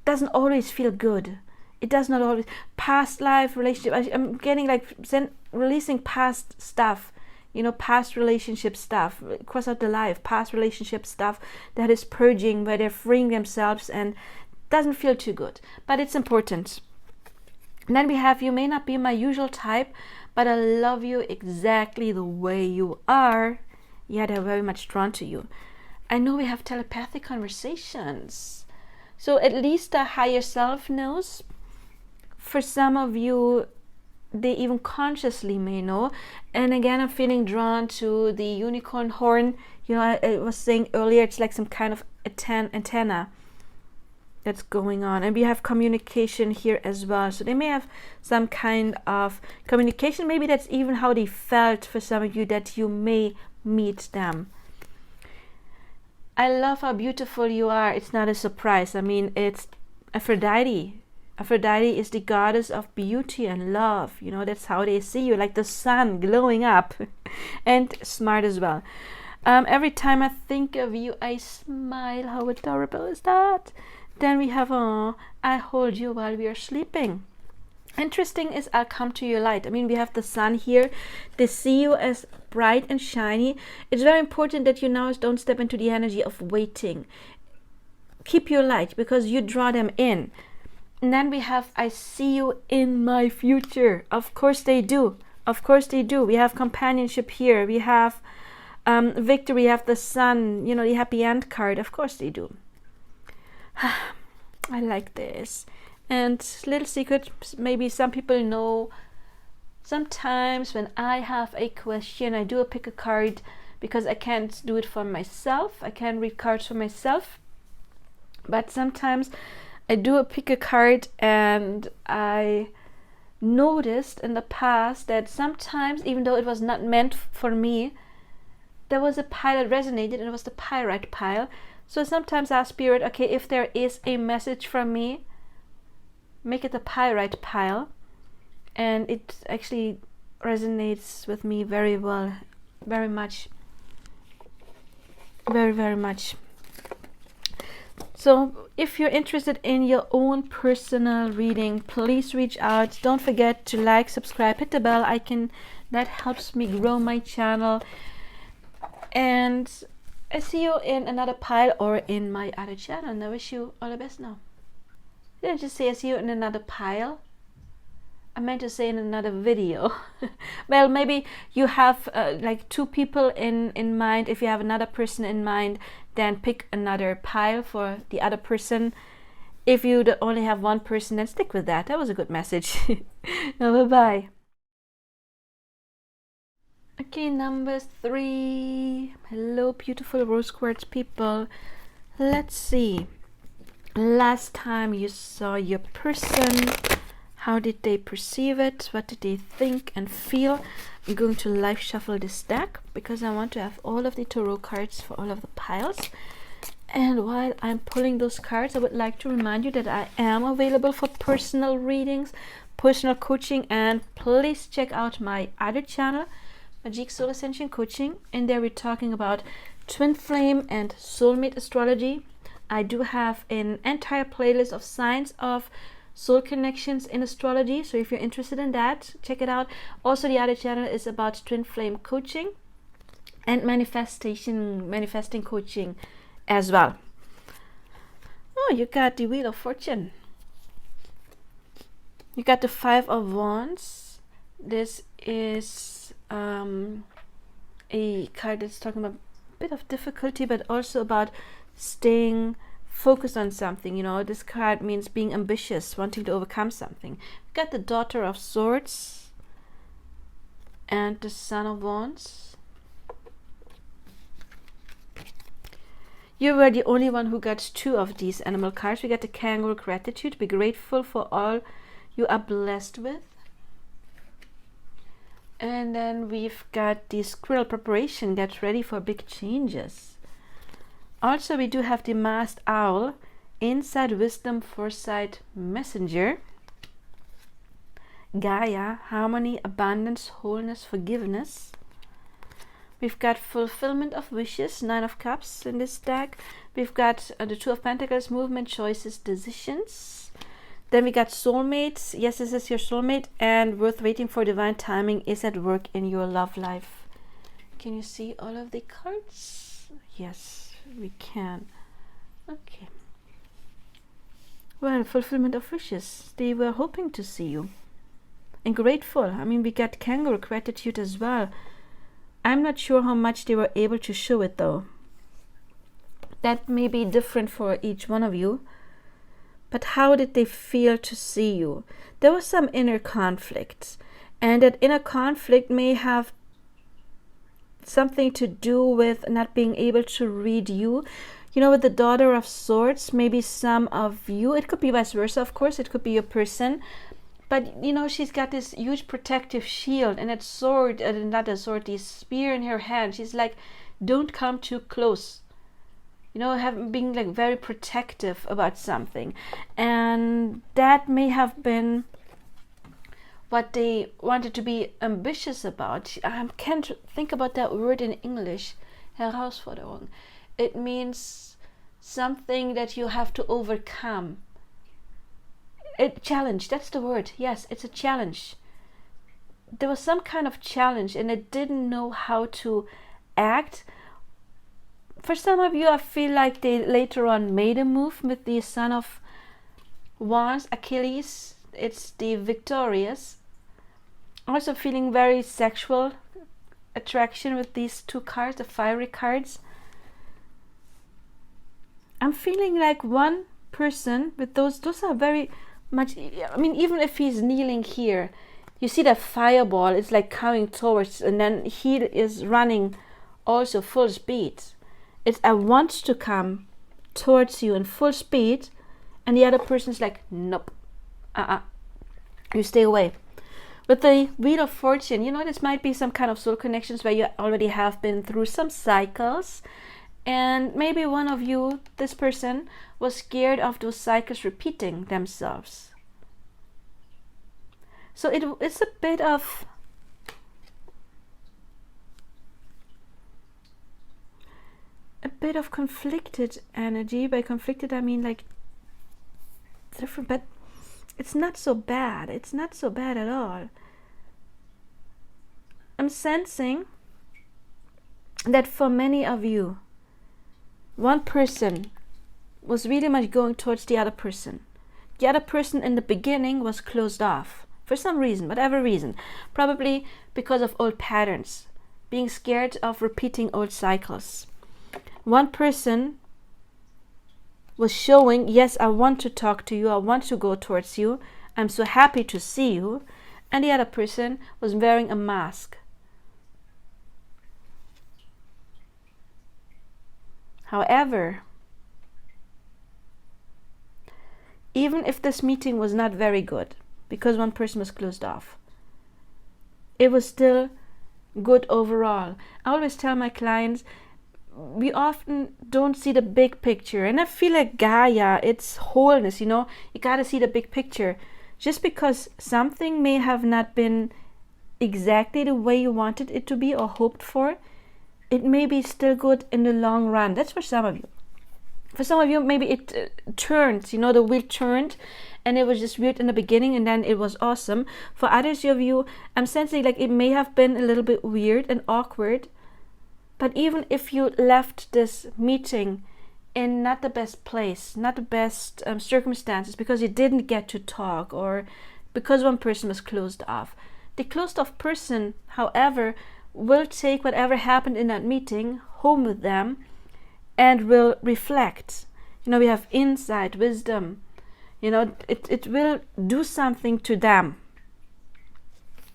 doesn't always feel good. It does not always. Past life, relationship. I'm getting like releasing past stuff, you know, past relationship stuff. Cross out the life, past relationship stuff that is purging, where they're freeing themselves and doesn't feel too good. But it's important. And then we have, you may not be my usual type, but I love you exactly the way you are. Yeah, they're very much drawn to you. I know we have telepathic conversations. So at least the higher self knows. For some of you, they even consciously may know. And again, I'm feeling drawn to the unicorn horn. You know, I was saying earlier, it's like some kind of antenna that's going on. And we have communication here as well. So they may have some kind of communication. Maybe that's even how they felt for some of you, that you may meet them. I love how beautiful you are. It's not a surprise. I mean, it's Aphrodite. Aphrodite is the goddess of beauty and love. You know, that's how they see you, like the sun glowing up. And smart as well. Every time I think of you, I smile. How adorable is that? Then we have, I hold you while we are sleeping. Interesting is, I'll come to your light. I mean, we have the sun here. They see you as bright and shiny. It's very important that you now don't step into the energy of waiting. Keep your light, because you draw them in. And then we have, I see you in my future. Of course they do. Of course they do. We have companionship here. We have victory. We have the sun, you know, the happy end card. Of course they do. I like this. And little secret, maybe some people know, sometimes when I have a question, I do pick a card, because I can't do it for myself. I can't read cards for myself. But sometimes I do pick a card, and I noticed in the past that sometimes, even though it was not meant for me, there was a pile that resonated, and it was the pyrite pile. So sometimes I ask Spirit, okay, if there is a message from me, make it a pyrite pile, and it actually resonates with me very well, very much, very much. So if you're interested in your own personal reading, please reach out. Don't forget to like, subscribe, hit the bell icon. That helps me grow my channel. And I see you in another pile or in my other channel, and I wish you all the best now. Didn't just say I see you in another pile. I meant to say in another video. Well, maybe you have like two people in mind. If you have another person in mind, then pick another pile for the other person. If you only have one person, then stick with that. That was a good message. Now, bye-bye. Okay, number 3. Hello, beautiful rose quartz people. Let's see. Last time you saw your person, How did they perceive it? What did they think and feel? I'm going to live shuffle this deck because I want to have all of the tarot cards for all of the piles. And while I'm pulling those cards, I would like to remind you that I am available for personal readings, personal coaching, and please check out my other channel, Magic Soul Ascension Coaching. In there we're talking about twin flame and soulmate astrology. I do have an entire playlist of signs of soul connections in astrology, so if you're interested in that, check it out. Also, the other channel is about twin flame coaching and manifesting coaching as well. Oh, you got the Wheel of Fortune. You got the Five of Wands. This is a card that's talking about a bit of difficulty, but also about staying focused on something. You know, this card means being ambitious, wanting to overcome something. You got the Daughter of Swords and the Son of Wands. You were the only one who got two of these animal cards. We got the Kangaroo Gratitude. Be grateful for all you are blessed with. And then we've got the Squirrel Preparation. Get ready for big changes. Also, we do have the Masked Owl, Insight, Wisdom, Foresight, Messenger. Gaia, Harmony, Abundance, Wholeness, Forgiveness. We've got Fulfillment of Wishes, Nine of Cups in this deck. We've got the Two of Pentacles, Movement, Choices, Decisions. Then we got Soulmate. Yes, this is your soulmate, and worth waiting for. Divine timing is at work in your love life. Can you see all of the cards? Yes, we can. Okay. Well, fulfillment of wishes. They were hoping to see you. And grateful. I mean, we got Kangaroo Gratitude as well. I'm not sure how much they were able to show it though. That may be different for each one of you. But how did they feel to see you? There was some inner conflict. And that inner conflict may have something to do with not being able to read you. You know, with the Daughter of Swords, maybe some of you, it could be vice versa, of course, it could be your person. But, you know, she's got this huge protective shield and that sword, not a sword, the spear in her hand. She's like, don't come too close. You know, being like very protective about something. And that may have been what they wanted to be ambitious about. I can't think about that word in English. Herausforderung. It means something that you have to overcome. A challenge, that's the word. Yes, it's a challenge. There was some kind of challenge and they didn't know how to act. For some of you, I feel like they later on made a move with the Son of Wands, Achilles. It's the victorious. Also feeling very sexual attraction with these two cards, the fiery cards. I'm feeling like one person with those are very much, I mean, even if he's kneeling here, you see that fireball is like coming towards, and then he is running also full speed. It's I want to come towards you in full speed, and the other person's like, nope, you stay away. With the Wheel of Fortune, you know, this might be some kind of soul connections where you already have been through some cycles, and maybe one of you, this person, was scared of those cycles repeating themselves. So it's a bit of conflicted energy. By conflicted, I mean like different, but it's not so bad. It's not so bad at all. I'm sensing that for many of you, one person was really much going towards the other person. The other person in the beginning was closed off for some reason, whatever reason. Probably because of old patterns, being scared of repeating old cycles. One person was showing, yes, I want to talk to you, I want to go towards you, I'm so happy to see you. And the other person was wearing a mask. However, even if this meeting was not very good, because one person was closed off. It was still good overall. I always tell my clients, we often don't see the big picture, and I feel like Gaia, it's wholeness, you gotta see the big picture. Just because something may have not been exactly the way you wanted it to be or hoped for, it may be still good in the long run. That's for some of you. For some of you, maybe it turned, the wheel turned, and it was just weird in the beginning, and then it was awesome. For others of you, I'm sensing like it may have been a little bit weird and awkward. But even if you left this meeting in not the best place, not the best circumstances, because you didn't get to talk, or because one person was closed off, the closed off person, however, will take whatever happened in that meeting home with them and will reflect. We have insight, wisdom. It will do something to them.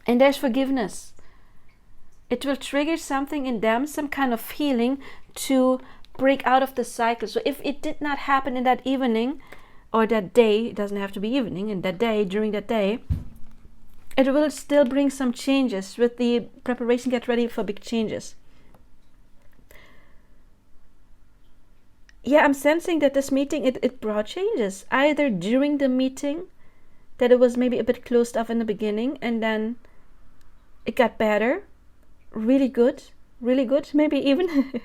And there's forgiveness. It will trigger something in them, some kind of healing to break out of the cycle. So if it did not happen in that evening or that day, it doesn't have to be evening, in that day, during that day, it will still bring some changes with the preparation, get ready for big changes. Yeah, I'm sensing that this meeting, it brought changes. Either during the meeting, that it was maybe a bit closed off in the beginning, and then it got better. Really good, maybe even.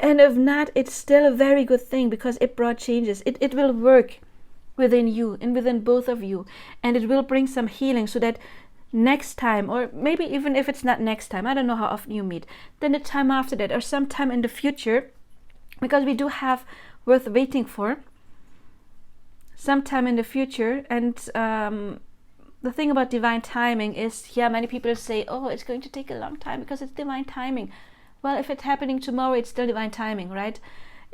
And if not, it's still a very good thing because it brought changes. It will work within you and within both of you, and it will bring some healing so that next time, or maybe even if it's not next time, I don't know how often you meet, then the time after that or sometime in the future, because we do have worth waiting for sometime in the future. And the thing about divine timing is, many people say, oh, it's going to take a long time because it's divine timing. Well, if it's happening tomorrow, it's still divine timing, right?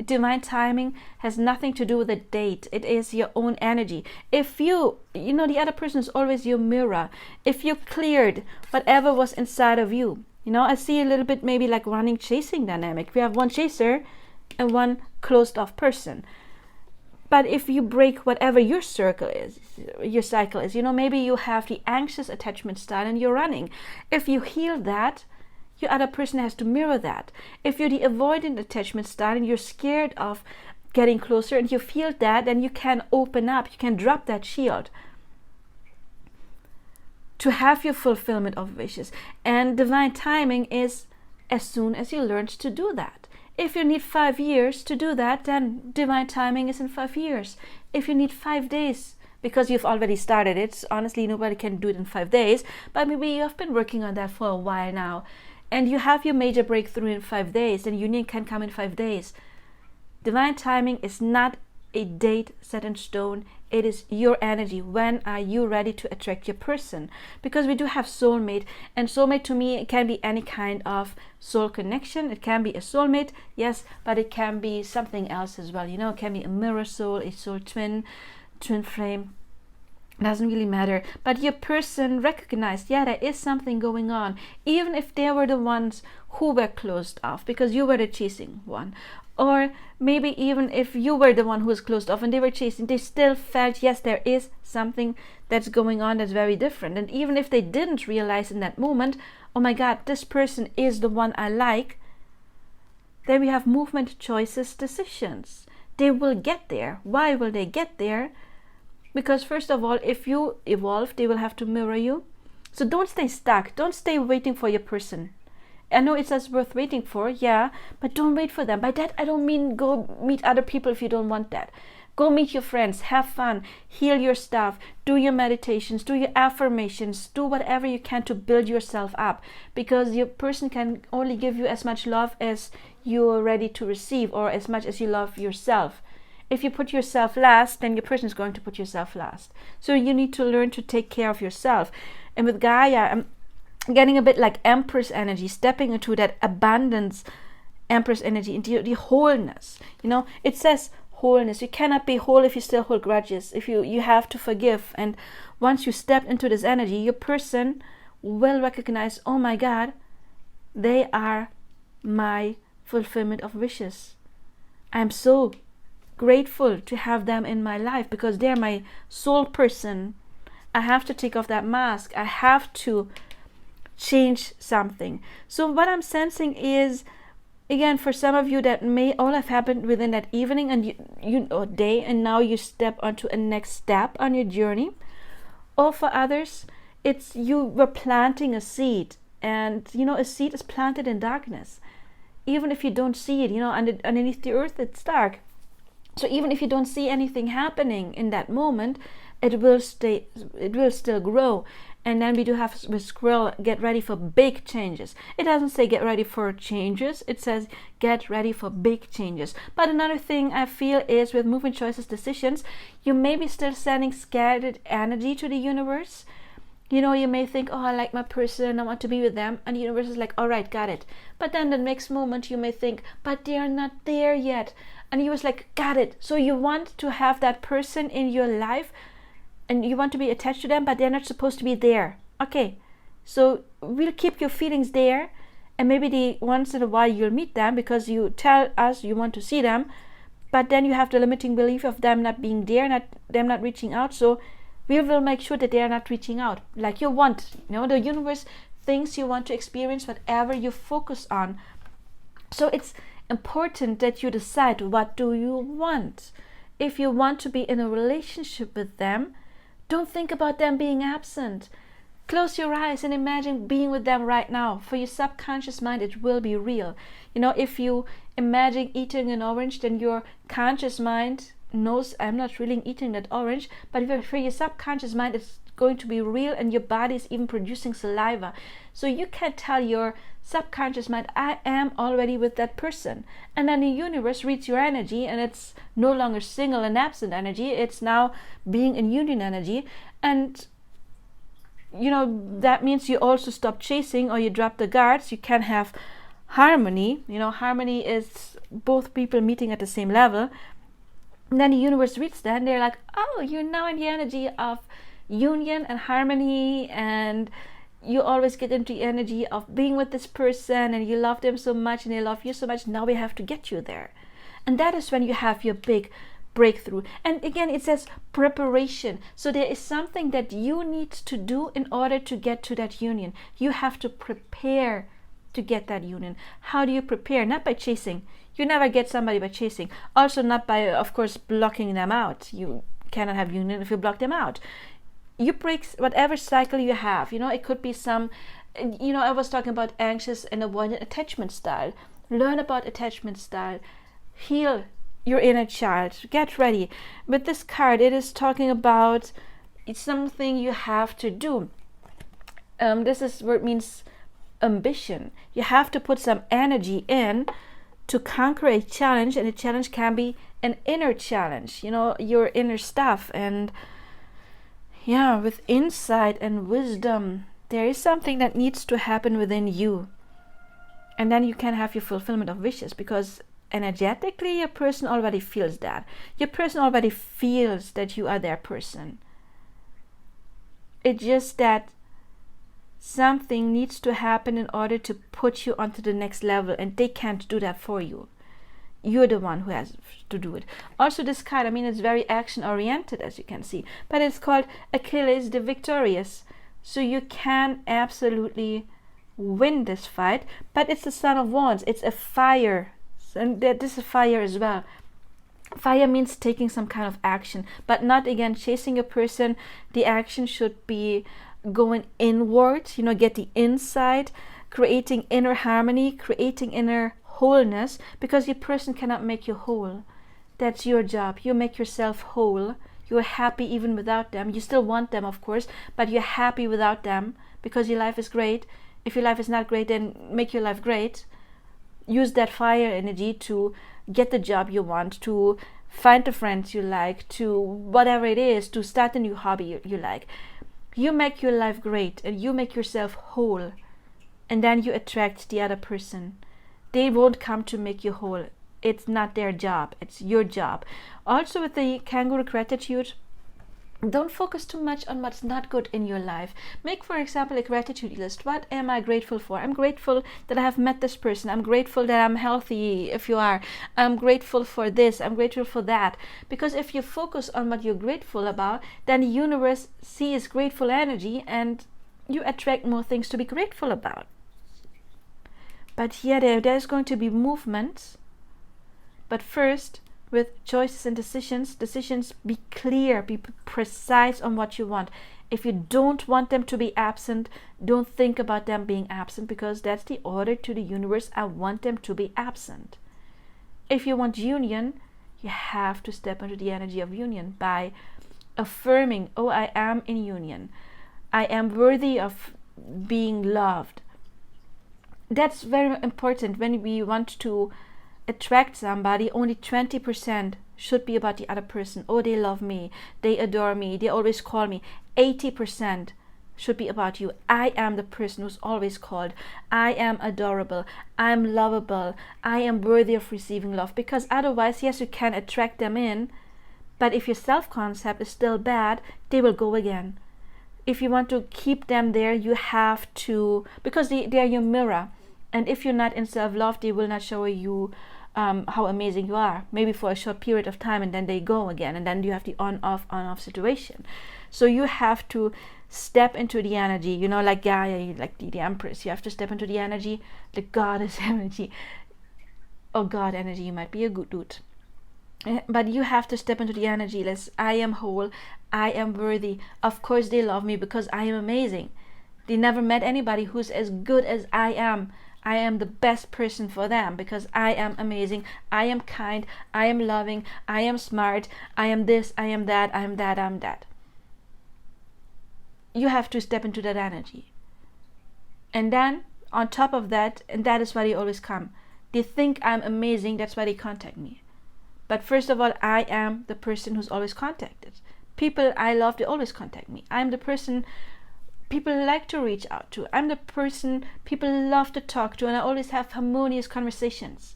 Divine timing has nothing to do with a date. It is your own energy. If the other person is always your mirror. If you cleared whatever was inside of you, I see a little bit maybe like running, chasing dynamic. We have one chaser and one closed off person. But if you break whatever your cycle is, maybe you have the anxious attachment style and you're running. If you heal that, your other person has to mirror that. If you're the avoidant attachment style and you're scared of getting closer and you feel that, then you can open up, you can drop that shield to have your fulfillment of wishes. And divine timing is as soon as you learn to do that. If you need 5 years to do that, then divine timing is in 5 years. If you need 5 days, because you've already started it, honestly, nobody can do it in 5 days, but maybe you have been working on that for a while now, and you have your major breakthrough in 5 days, then union can come in 5 days. Divine timing is not a date set in stone. It is your energy. When are you ready to attract your person? Because we do have soulmate, and soulmate to me, it can be any kind of soul connection. It can be a soulmate, yes, but it can be something else as well. It can be a mirror soul, a soul twin flame. Doesn't really matter. But your person recognized, there is something going on, even if they were the ones who were closed off because you were the chasing one. Or maybe even if you were the one who was closed off and they were chasing, they still felt, yes, there is something that's going on that's very different. And even if they didn't realize in that moment, oh my God, this person is the one I like, then we have movement, choices, decisions. They will get there. Why will they get there? Because first of all, if you evolve, they will have to mirror you. So don't stay stuck. Don't stay waiting for your person. I know it says worth waiting for, but don't wait for them. By that, I don't mean go meet other people if you don't want that. Go meet your friends, have fun, heal your stuff, do your meditations, do your affirmations, do whatever you can to build yourself up, because your person can only give you as much love as you're ready to receive, or as much as you love yourself. If you put yourself last, then your person is going to put yourself last. So you need to learn to take care of yourself. And with Gaia, I'm getting a bit like Empress energy, stepping into that abundance, Empress energy, into the wholeness. It says wholeness. You cannot be whole if you still hold grudges. If you have to forgive. And once you step into this energy, your person will recognize, oh my God, they are my fulfillment of wishes. I'm so grateful to have them in my life because they're my soul person, I have to take off that mask. I have to change something. So what I'm sensing is, again, for some of you, that may all have happened within that evening and you or day, and now you step onto a next step on your journey. Or for others, it's you were planting a seed, and a seed is planted in darkness. Even if you don't see it, underneath the earth it's dark. So even if you don't see anything happening in that moment, it will still grow. And then we do have with squirrel, get ready for big changes. It doesn't say get ready for changes, it says get ready for big changes. But another thing I feel is with movement, choices, decisions, you may be still sending scattered energy to the universe. You may think, oh, I like my person, I want to be with them, and the universe is like, all right, got it. But then the next moment you may think, but they are not there yet, and you was like, got it. So you want to have that person in your life, and you want to be attached to them, but they're not supposed to be there. Okay, so we'll keep your feelings there, and maybe once in a while you'll meet them because you tell us you want to see them, but then you have the limiting belief of them not being there, them not reaching out. So we will make sure that they are not reaching out like you want. The universe thinks you want to experience whatever you focus on. So it's important that you decide, what do you want? If you want to be in a relationship with them, don't think about them being absent. Close your eyes and imagine being with them right now. For your subconscious mind, it will be real. If you imagine eating an orange, then your conscious mind knows I'm not really eating that orange, but for your subconscious mind, it's going to be real, and your body is even producing saliva. So you can tell your subconscious mind, I am already with that person. And then the universe reads your energy, and it's no longer single and absent energy, it's now being in union energy. And that means you also stop chasing, or you drop the guards. You can have harmony. Harmony is both people meeting at the same level. And then the universe reads that, and they're like, oh, you're now in the energy of union and harmony, and you always get into the energy of being with this person, and you love them so much and they love you so much. Now we have to get you there. And that is when you have your big breakthrough. And again, it says preparation. So there is something that you need to do in order to get to that union. You have to prepare to get that union. How do you prepare? Not by chasing. You never get somebody by chasing. Also not by, of course, blocking them out. You cannot have union if you block them out. You break whatever cycle you have. It could be some, I was talking about anxious and avoidant attachment style. Learn about attachment style. Heal your inner child. Get ready. With this card, it is talking about it's something you have to do. This is where it means ambition. You have to put some energy in to conquer a challenge, and a challenge can be an inner challenge, your inner stuff. And with insight and wisdom, there is something that needs to happen within you, and then you can have your fulfillment of wishes, because energetically your person already feels that. Your person already feels that you are their person. It's just that something needs to happen in order to put you onto the next level, and they can't do that for you. You're the one who has to do it. Also, this card, it's very action oriented, as you can see, but it's called Achilles the Victorious. So you can absolutely win this fight. But it's the Son of Wands. It's a fire, and this is a fire as well. Fire means taking some kind of action, but not again chasing a person. The action should be going inward, get the inside, creating inner harmony, creating inner wholeness, because your person cannot make you whole. That's your job. You make yourself whole. You're happy even without them. You still want them, of course, but you're happy without them because your life is great. If your life is not great, then make your life great. Use that fire energy to get the job you want, to find the friends you like, to whatever it is, to start a new hobby you like. You make your life great, and you make yourself whole, and then you attract the other person. They won't come to make you whole. It's not their job. It's your job. Also with the kangaroo gratitude, Don't focus too much on what's not good in your life. Make, for example, a gratitude list. What am I grateful for? I'm grateful that I have met this person. I'm grateful that I'm healthy, if you are. I'm grateful for this. I'm grateful for that. Because if you focus on what you're grateful about, then the universe sees grateful energy and you attract more things to be grateful about. But yeah, there's going to be movement. But first, with choices and decisions, be clear, be precise on what you want. If you don't want them to be absent, don't think about them being absent, because that's the order to the universe. I want them to be absent. If you want union, you have to step into the energy of union by affirming, oh, I am in union. I am worthy of being loved. That's very important. When we want to attract somebody, only 20% should be about the other person. Oh, they love me, they adore me, they always call me. 80% should be about you. I am the person who's always called. I am adorable. I am lovable. I am worthy of receiving love. Because otherwise, yes, you can attract them in, but if your self-concept is still bad, they will go again. If you want to keep them there, you have to, because they are your mirror. And if you're not in self-love, they will not show you how amazing you are. Maybe for a short period of time, and then they go again. And then you have the on-off situation. So you have to step into the energy, like Gaia, like the Empress. You have to step into the energy, the goddess energy. Or God energy, you might be a good dude. But you have to step into the energy. I am whole. I am worthy. Of course they love me because I am amazing. They never met anybody who's as good as I am. I am the best person for them because I am amazing. I am kind. I am loving. I am smart. I am this. I am that. I am that. I am that. You have to step into that energy. And then on top of that, and that is why they always come. They think I'm amazing. That's why they contact me. But first of all, I am the person who's always contacted. People I love, they always contact me. I'm the person people like to reach out to. I'm the person people love to talk to, and I always have harmonious conversations.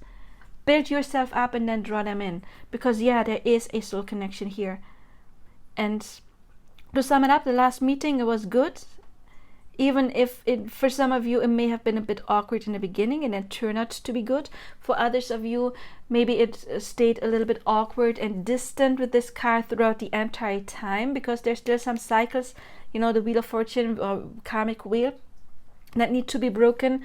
Build yourself up and then draw them in. Because yeah, there is a soul connection here. And to sum it up, the last meeting, it was good. Even if for some of you it may have been a bit awkward in the beginning and then turn out to be good. For others of you, maybe it stayed a little bit awkward and distant with this card throughout the entire time, because there's still some cycles, the Wheel of Fortune or karmic wheel, that need to be broken.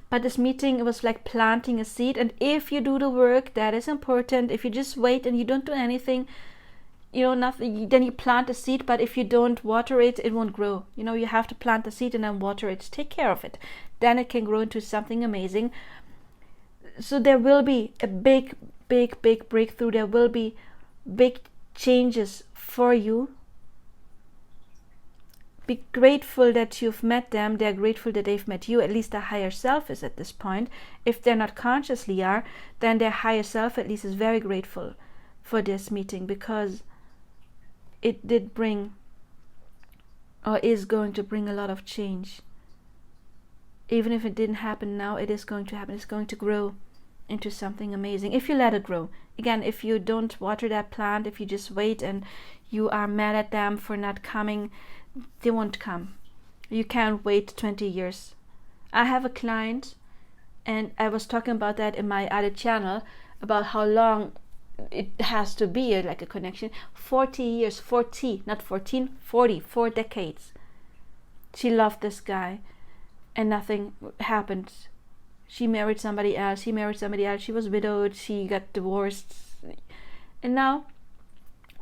But this meeting, it was like planting a seed. And if you do the work, that is important. If you just wait and you don't do anything, nothing, then you plant a seed, but if you don't water it, it won't grow. You have to plant the seed and then water it, take care of it. Then it can grow into something amazing. So there will be a big breakthrough. There will be big changes for you. Be grateful that you've met them. They're grateful that they've met you. At least their higher self is at this point. If they're not consciously are, then their higher self at least is very grateful for this meeting, because it did bring, or is going to bring, a lot of change. Even if it didn't happen now, it is going to happen. It's going to grow into something amazing if you let it grow. Again, if you don't water that plant, if you just wait and you are mad at them for not coming, they won't come. You can't wait 20 years. I have a client, and I was talking about that in my other channel, about how long it has to be like a connection. 40 years, 40, not 14, 40, 4 decades. She loved this guy and nothing happened. She married somebody else, he married somebody else, she was widowed, she got divorced. And now,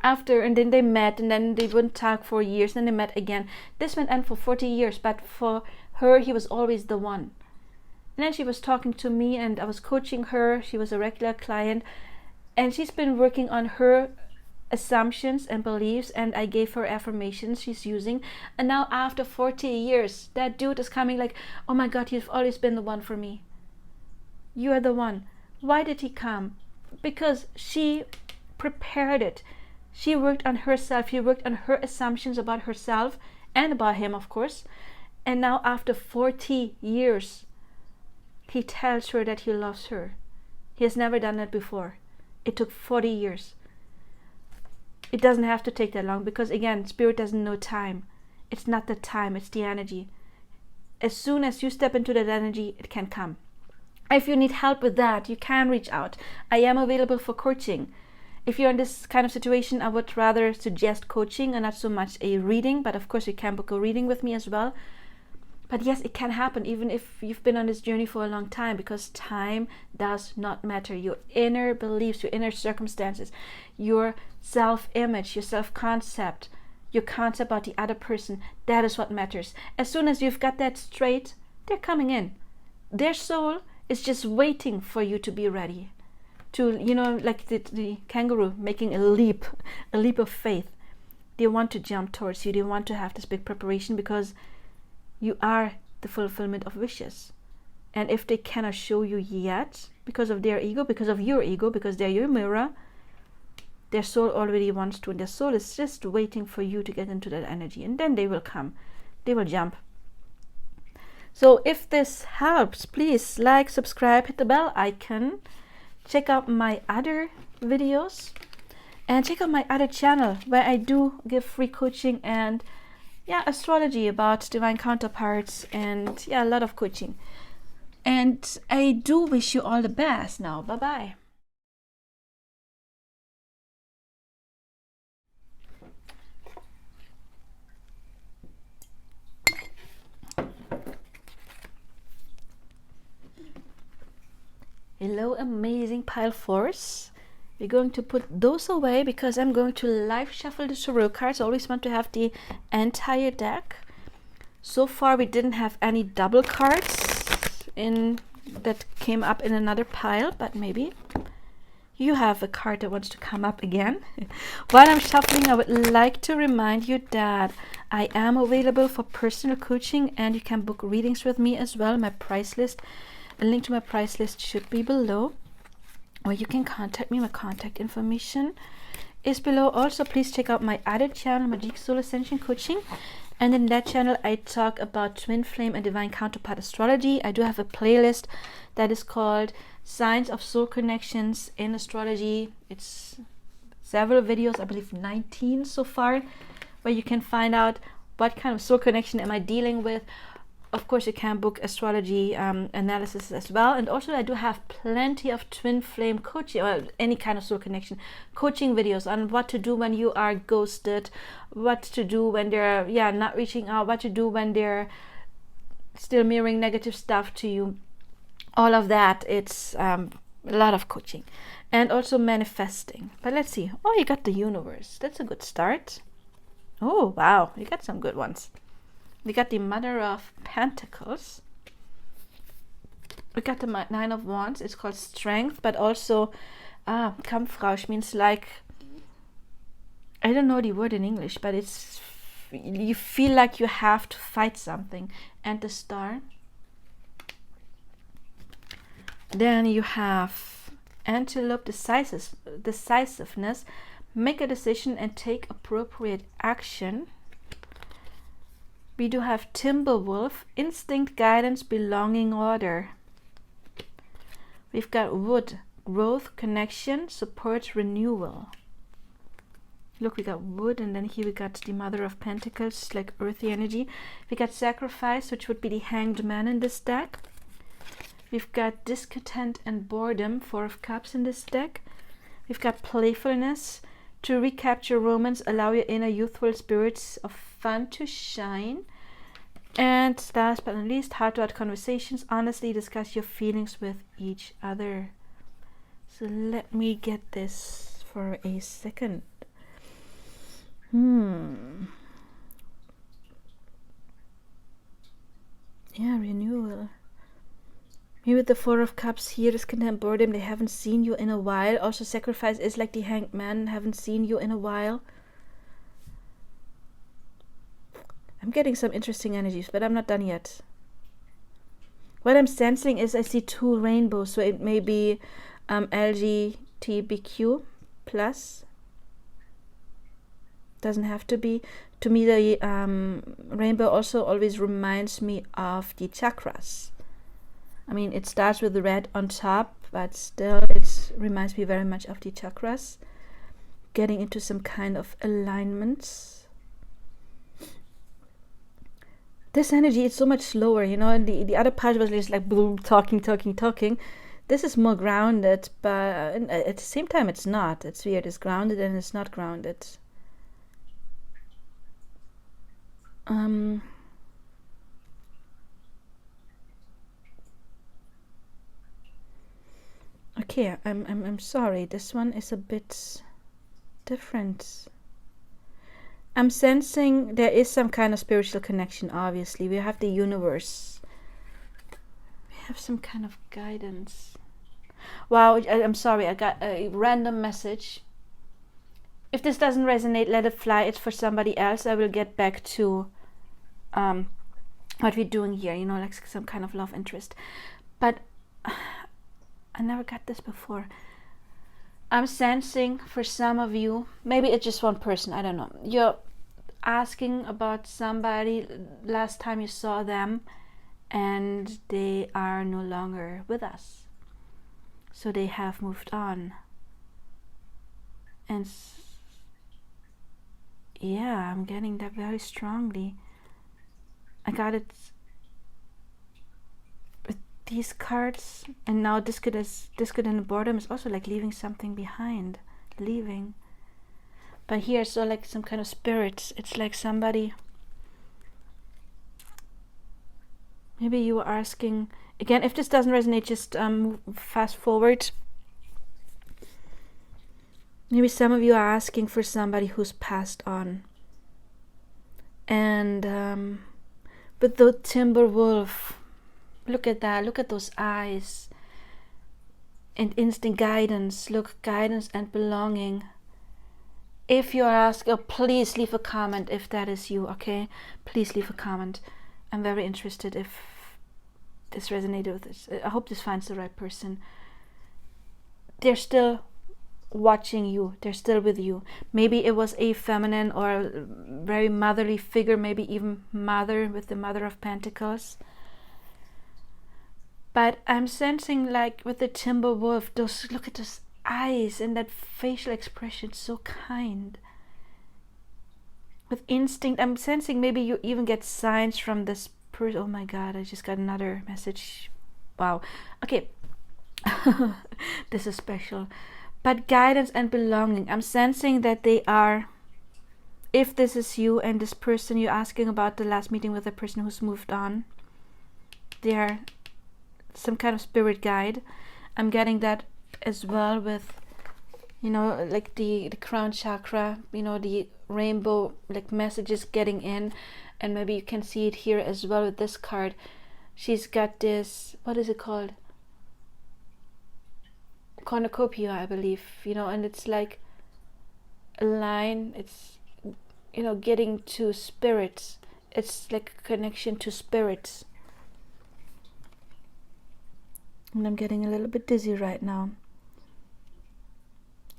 and then they met, and then they wouldn't talk for years, and they met again. This went on for 40 years, but for her, he was always the one. And then she was talking to me, and I was coaching her. She was a regular client. And she's been working on her assumptions and beliefs, and I gave her affirmations she's using. And now after 40 years, that dude is coming like, oh my God, you've always been the one for me. You are the one. Why did he come? Because she prepared it. She worked on herself. She worked on her assumptions about herself and about him, of course. And now after 40 years, he tells her that he loves her. He has never done that before. It took 40 years. It doesn't have to take that long, because again, spirit doesn't know time. It's not the time, it's the energy. As soon as you step into that energy, it can come. If you need help with that, you can reach out. I am available for coaching. If you're in this kind of situation, I would rather suggest coaching and not so much a reading, but of course you can book a reading with me as well. But yes, it can happen even if you've been on this journey for a long time, because time does not matter. Your inner beliefs, your inner circumstances, your self-image, your self-concept, your concept about the other person, that is what matters. As soon as you've got that straight, they're coming in. Their soul is just waiting for you to be ready. To, like the kangaroo making a leap of faith. They want to jump towards you. They want to have this big preparation, because you are the fulfillment of wishes. And if they cannot show you yet, because of their ego, because of your ego, because they're your mirror, their soul already wants to, and their soul is just waiting for you to get into that energy, and then they will come. They will jump. So if this helps, please like, subscribe, hit the bell icon. Check out my other videos, and check out my other channel where I do give free coaching and astrology about divine counterparts, and a lot of coaching. And I do wish you all the best now. Bye bye. Hello, amazing pile fours. We're going to put those away because I'm going to live shuffle the tarot cards. I always want to have the entire deck. So far we didn't have any double cards that came up in another pile, but maybe you have a card that wants to come up again. While I'm shuffling, I would like to remind you that I am available for personal coaching, and you can book readings with me as well. My price list, a link to my price list should be below, or you can contact me. My contact information is below. Also, please check out my other channel, Magic Soul Ascension Coaching, and in that channel I talk about twin flame and divine counterpart astrology. I do have a playlist that is called Signs of Soul Connections in Astrology. It's several videos, I believe 19 so far, where you can find out what kind of soul connection am I dealing with. Of course, you can book astrology analysis as well. And also, I do have plenty of twin flame coaching, or any kind of soul connection coaching videos on what to do when you are ghosted, what to do when they're not reaching out, what to do when they're still mirroring negative stuff to you. All of that. It's a lot of coaching, and also manifesting. But let's see. Oh, you got the universe. That's a good start. Oh, wow. You got some good ones. We got the Mother of Pentacles. We got the Nine of Wands. It's called Strength, but also Kampfrausch means like, I don't know the word in English, but it's, you feel like you have to fight something. And the Star. Then you have Antelope, decisiveness. Make a decision and take appropriate action. We do have Timberwolf, instinct, guidance, belonging, order. We've got Wood, growth, connection, support, renewal. Look, we got Wood, and then here we got the Mother of Pentacles, like earthy energy. We got Sacrifice, which would be the Hanged Man in this deck. We've got Discontent and Boredom, Four of Cups in this deck. We've got Playfulness, to recapture romance, allow your inner youthful spirits of fun to shine. And last but not least, heart-to-heart conversations. Honestly discuss your feelings with each other. So let me get this for a second. Renewal. Here with the Four of Cups here, discontent, boredom, they haven't seen you in a while. Also, Sacrifice is like the Hanged Man, haven't seen you in a while. I'm getting some interesting energies, but I'm not done yet. What I'm sensing is I see two rainbows, so it may be LGBTQ plus. Doesn't have to be. To me, the rainbow also always reminds me of the chakras. I mean, it starts with the red on top, but still it reminds me very much of the chakras. getting into some kind of alignments. This energy is so much slower, you know, and the other part was just like boom, talking. This is more grounded, but at the same time it's not. It's weird. It's grounded and it's not grounded. Okay, I'm sorry. This one is a bit different. I'm sensing there is some kind of spiritual connection. Obviously, we have the universe. We have some kind of guidance. Wow, I'm sorry. I got a random message. If this doesn't resonate, let it fly. It's for somebody else. I will get back to what we're doing here. You know, like some kind of love interest. But I never got this before. I'm sensing for some of you, maybe it's just one person, I don't know. You're asking about somebody last time you saw them and they are no longer with us. So they have moved on. And yeah, I'm getting that very strongly. I got it with these cards, and now this could in the bottom is also like leaving something behind, leaving. But here it's so like some kind of spirits. It's like somebody. Maybe you were asking again. If this doesn't resonate, just fast forward. Maybe some of you are asking for somebody who's passed on. And but the timber wolf, look at that, look at those eyes. And instant guidance, look, guidance and belonging. If you're asking, please leave a comment if that is you, okay? Please leave a comment. I'm very interested if this resonated with this. I hope this finds the right person. They're still watching you. They're still with you. Maybe it was a feminine or very motherly figure, maybe even mother with the Mother of Pentacles. But I'm sensing like with the timber wolf, look at those eyes and that facial expression, so kind. With instinct, I'm sensing maybe you even get signs from this person. Oh my God, I just got another message. Wow. Okay. This is special. But guidance and belonging. I'm sensing that they are, if this is you and this person you're asking about the last meeting with the person who's moved on, they are some kind of spirit guide. I'm getting that as well with, you know, like the crown chakra, you know, the rainbow like messages getting in. And maybe you can see it here as well with this card. She's got this, what is it called? Cornucopia, I believe, you know, and it's like a line. It's, you know, getting to spirits. It's like a connection to spirits. And I'm getting a little bit dizzy right now.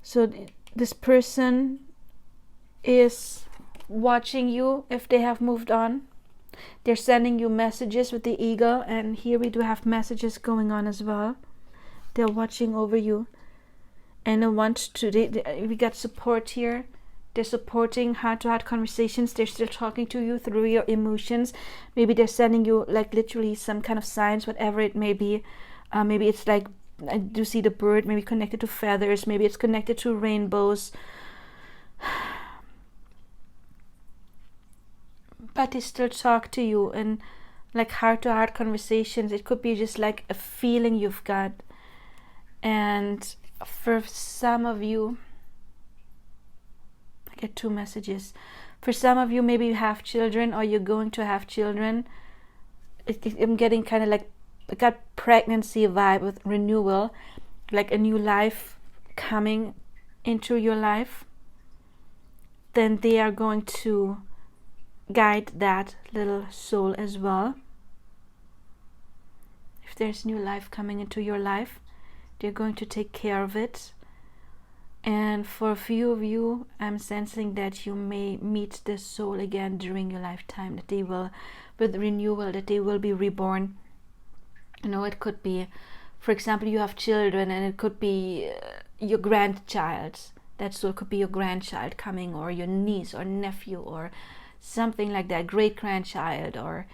So this person is watching you if they have moved on. They're sending you messages with the eagle, and here we do have messages going on as well. They're watching over you, and they want to. We got support here. They're supporting heart-to-heart conversations. They're still talking to you through your emotions. Maybe they're sending you like literally some kind of signs, whatever it may be. Maybe it's like, I do see the bird, maybe connected to feathers. Maybe it's connected to rainbows. But they still talk to you and like heart-to-heart conversations. It could be just like a feeling you've got. And for some of you, I get two messages. For some of you, maybe you have children or you're going to have children. I'm getting kind of like, I got pregnancy vibe with renewal, like a new life coming into your life. Then they are going to guide that little soul as well. If there's new life coming into your life, they're going to take care of it. And for a few of you, I'm sensing that you may meet this soul again during your lifetime, that they will, with renewal, that they will be reborn. You know, it could be, for example, you have children and it could be your grandchild That soul could be your grandchild coming, or your niece or nephew, or something like that, great grandchild, or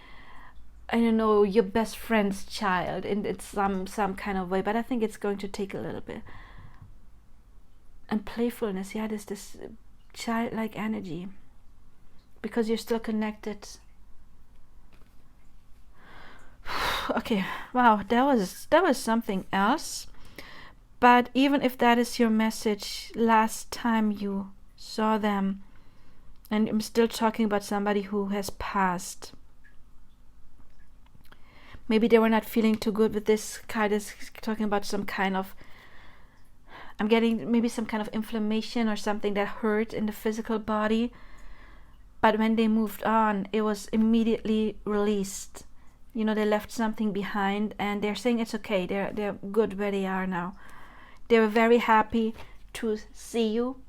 I don't know, your best friend's child in some kind of way. But I think it's going to take a little bit. And playfulness, yeah, there's this childlike energy, because you're still connected. Okay, wow, that was something else. But even if that is your message, last time you saw them, and I'm still talking about somebody who has passed, maybe they were not feeling too good with this card. Is talking about some kind of, I'm getting maybe some kind of inflammation or something that hurt in the physical body. But when they moved on, it was immediately released. You know, they left something behind, and they're saying it's okay. They're good where they are now. They were very happy to see you,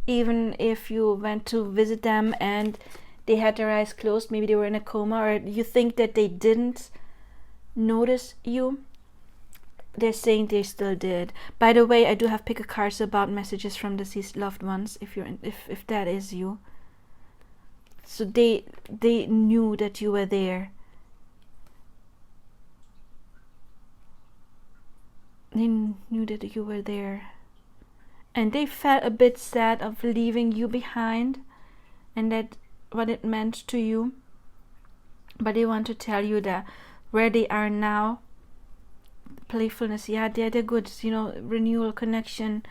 even if you went to visit them and they had their eyes closed. Maybe they were in a coma, or you think that they didn't notice you. They're saying they still did. By the way, I do have pick a cards about messages from deceased loved ones, if that is you. So they knew that you were there. They knew that you were there. And they felt a bit sad of leaving you behind, and that what it meant to you. But they want to tell you that where they are now, playfulness, yeah, they're good, you know, renewal, connection.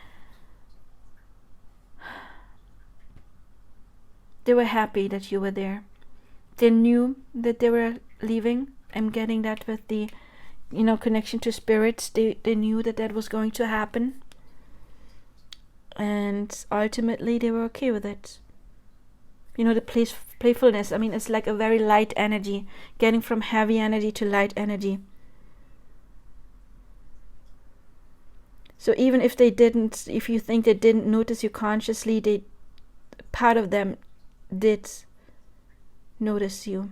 They were happy that you were there. They knew that they were leaving. I'm getting that with the, you know, connection to spirits. They knew that that was going to happen. And ultimately they were okay with it. You know, the playfulness, I mean, it's like a very light energy, getting from heavy energy to light energy. So even if they didn't, if you think they didn't notice you consciously, part of them did notice you.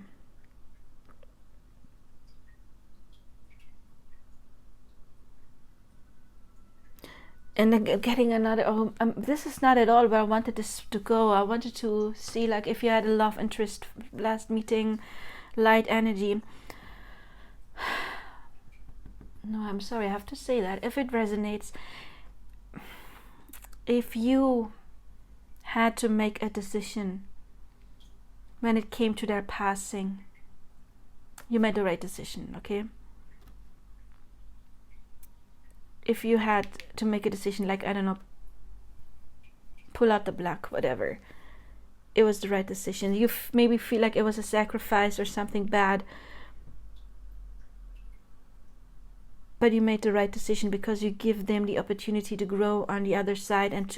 And then getting another, this is not at all where I wanted this to go. I wanted to see, like, if you had a love interest last meeting, light energy. No, I'm sorry, I have to say that. If it resonates, if you had to make a decision when it came to their passing, you made the right decision, okay? If you had to make a decision, like, I don't know, pull out the black, whatever, it was the right decision. You maybe feel like it was a sacrifice or something bad, but you made the right decision because you give them the opportunity to grow on the other side, and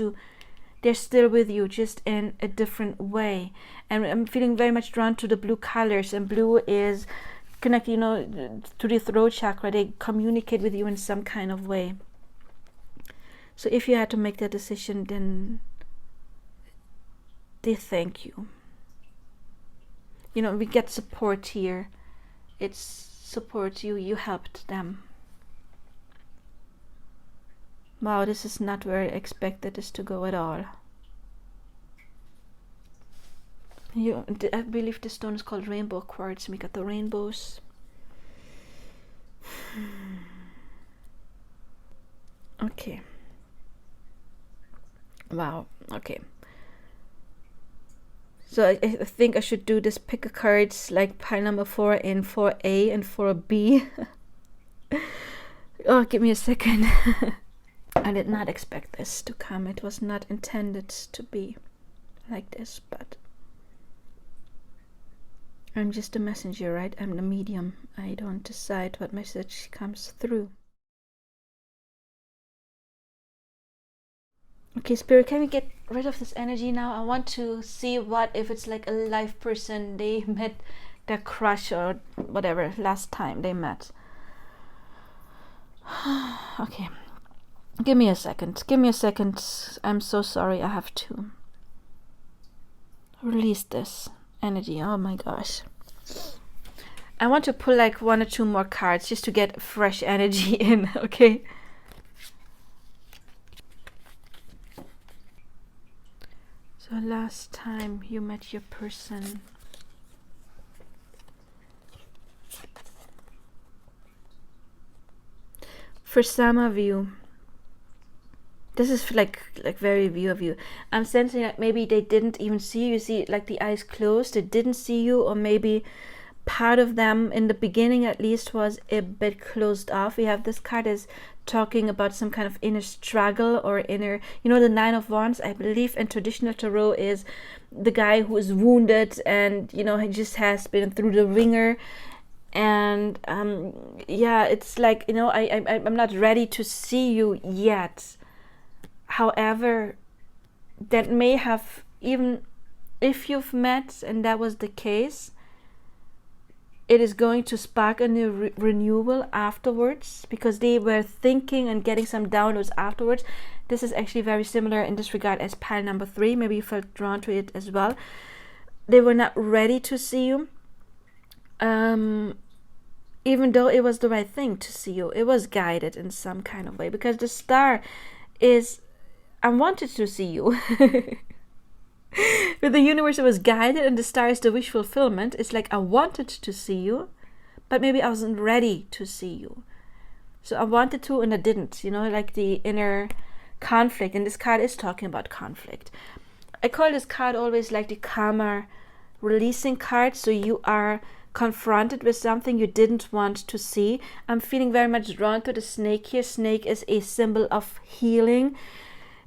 they're still with you, just in a different way. And I'm feeling very much drawn to the blue colors, and blue is connect, you know, to the throat chakra. They communicate with you in some kind of way. So if you had to make that decision, then they thank you. You know, we get support here. It's support you. You helped them. Wow, this is not where I expected this to go at all. I believe the stone is called rainbow quartz. We got the rainbows. Okay. Wow. Okay. So I think I should do this pick a cards like pile number 4 in 4A and 4B. Oh, give me a second. I did not expect this to come. It was not intended to be like this, but I'm just a messenger, right? I'm the medium. I don't decide what message comes through. Okay, Spirit, can we get rid of this energy now? I want to see what if it's like a live person. They met their crush or whatever last time they met. Okay. Give me a second. Give me a second. I'm so sorry. I have to release this energy. Oh my gosh. I want to pull like 1 or 2 more cards just to get fresh energy in, okay? So last time you met your person. For some of you, this is like very view of you. I'm sensing that maybe they didn't even see you. You see like the eyes closed, they didn't see you, or maybe part of them in the beginning at least was a bit closed off. We have this card is talking about some kind of inner struggle or inner, you know, the Nine of Wands, I believe in traditional tarot, is the guy who is wounded and, you know, he just has been through the ringer. And yeah, it's like, you know, I'm not ready to see you yet. However, that may have, even if you've met and that was the case, it is going to spark a new renewal afterwards, because they were thinking and getting some downloads afterwards. This is actually very similar in this regard as pile number 3. Maybe you felt drawn to it as well. They were not ready to see you. Even though it was the right thing to see you, it was guided in some kind of way, because the star is, I wanted to see you. With the universe, it was guided, and the star is the wish fulfillment. It's like I wanted to see you, but maybe I wasn't ready to see you. So I wanted to and I didn't, you know, like the inner conflict. And this card is talking about conflict. I call this card always like the karma releasing card. So you are confronted with something you didn't want to see. I'm feeling very much drawn to the snake here. Snake is a symbol of healing.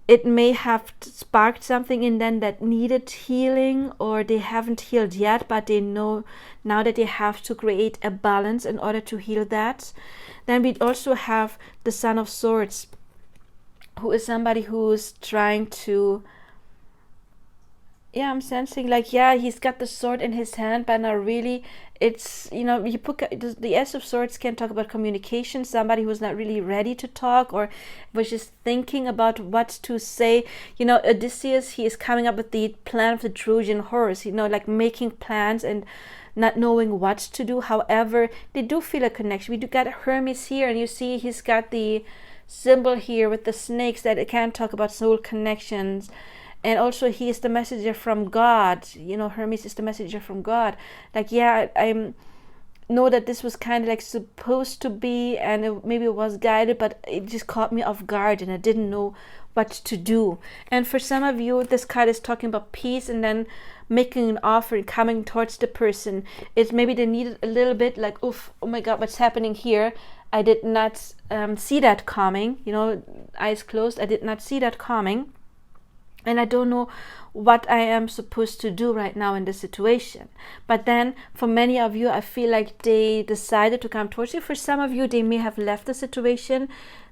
It may have sparked something in them that needed healing, or they haven't healed yet, but they know now that they have to create a balance in order to heal that. Then we also have the Son of Swords, who is somebody who's trying to, yeah, I'm sensing like, yeah, he's got the sword in his hand, but not really. It's, you know, you put the Ace of Swords can talk about communication, somebody who's not really ready to talk or was just thinking about what to say. You know, Odysseus, he is coming up with the plan of the Trojan horse, you know, like making plans and not knowing what to do. However, they do feel a connection. We do got Hermes here, and you see he's got the symbol here with the snakes that it can talk about soul connections. And also he is the messenger from God. You know, Hermes is the messenger from God. Like, yeah, I know that this was kind of like supposed to be, and maybe it was guided, but it just caught me off guard and I didn't know what to do. And for some of you, this card is talking about peace and then making an offer and coming towards the person. It's maybe they needed a little bit like, oof, oh my God, what's happening here? I did not see that coming. You know, eyes closed. I did not see that coming. And I don't know what I am supposed to do right now in this situation. But then for many of you, I feel like they decided to come towards you. For some of you, they may have left the situation.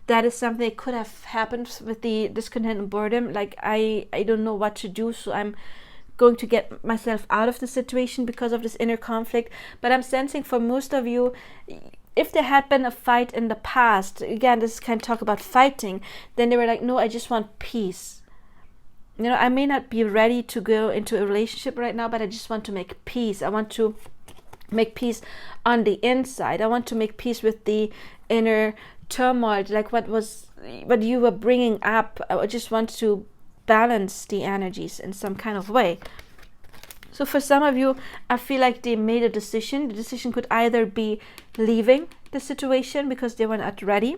That is something that could have happened with the discontent and boredom. Like, I don't know what to do, so I'm going to get myself out of the situation because of this inner conflict. But I'm sensing for most of you, if there had been a fight in the past, again, this can talk about fighting, then they were like, no, I just want peace. You know, I may not be ready to go into a relationship right now, but I just want to make peace. I want to make peace on the inside. I want to make peace with the inner turmoil, like what you were bringing up. I just want to balance the energies in some kind of way. So for some of you, I feel like they made a decision. The decision could either be leaving the situation because they were not ready.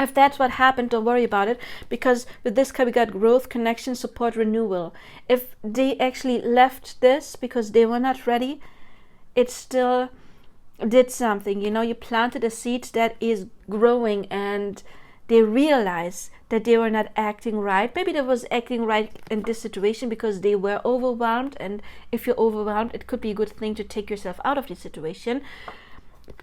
If that's what happened, don't worry about it, because with this card we got growth, connection, support, renewal. If they actually left this because they were not ready, it still did something. You know, you planted a seed that is growing, and they realize that they were not acting right. Maybe they was acting right in this situation because they were overwhelmed, and if you're overwhelmed, it could be a good thing to take yourself out of the situation.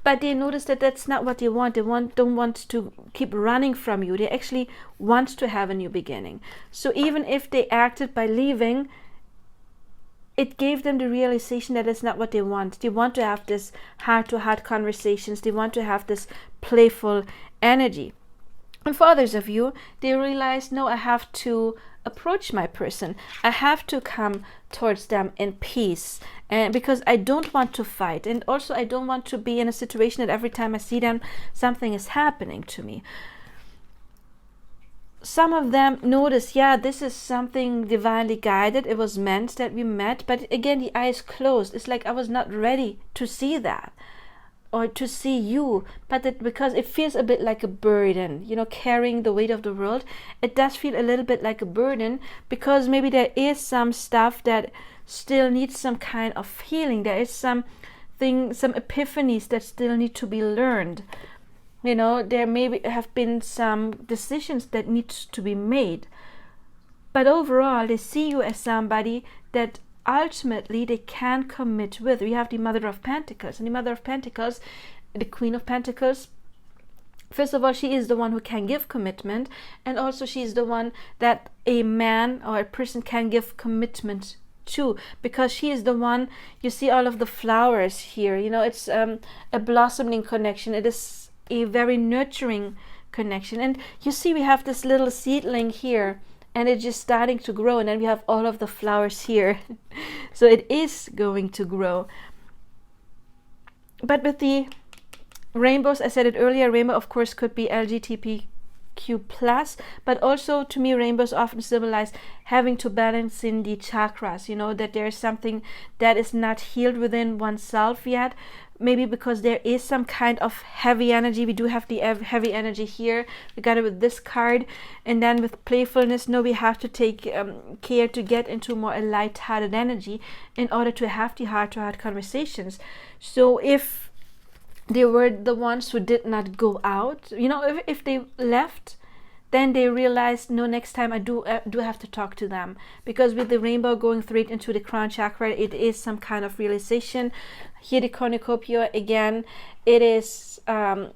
But they notice that that's not what they want. Don't want to keep running from you. They actually want to have a new beginning. So even if they acted by leaving, it gave them the realization that it's not what they want. They want to have this heart-to-heart conversations. They want to have this playful energy. And for others of you, they realize, no, I have to approach my person. I have to come towards them in peace, and because I don't want to fight, and also I don't want to be in a situation that every time I see them, something is happening to me. some of them notice, yeah, this is something divinely guided. It was meant that we met. But again, the eyes closed. It's like I was not ready to see that or to see you. But that because it feels a bit like a burden, you know, carrying the weight of the world. It does feel a little bit like a burden because maybe there is some stuff that still needs some kind of healing. There is some epiphanies that still need to be learned. You know, there may have been some decisions that need to be made. But overall, they see you as somebody that ultimately they can commit with. We have the Mother of Pentacles. And the Mother of Pentacles, the Queen of Pentacles, first of all, she is the one who can give commitment. And also she is the one that a man or a person can give commitment to, because she is the one, you see all of the flowers here. You know, it's a blossoming connection. It is a very nurturing connection. And you see we have this little seedling here and it's just starting to grow, and then we have all of the flowers here. So it is going to grow. But with the rainbows, I said it earlier, rainbow of course could be LGBTQ+, but also to me rainbows often symbolize having to balance in the chakras, you know, that there is something that is not healed within oneself yet. Maybe because there is some kind of heavy energy. We do have the heavy energy here. We got it with this card. And then with playfulness, no, we have to take care to get into more a light-hearted energy in order to have the heart-to-heart conversations. So if they were the ones who did not go out, you know, if they left, then they realized, no, next time I do have to talk to them. Because with the rainbow going straight into the crown chakra, it is some kind of realization. Here the cornucopia, again, it is a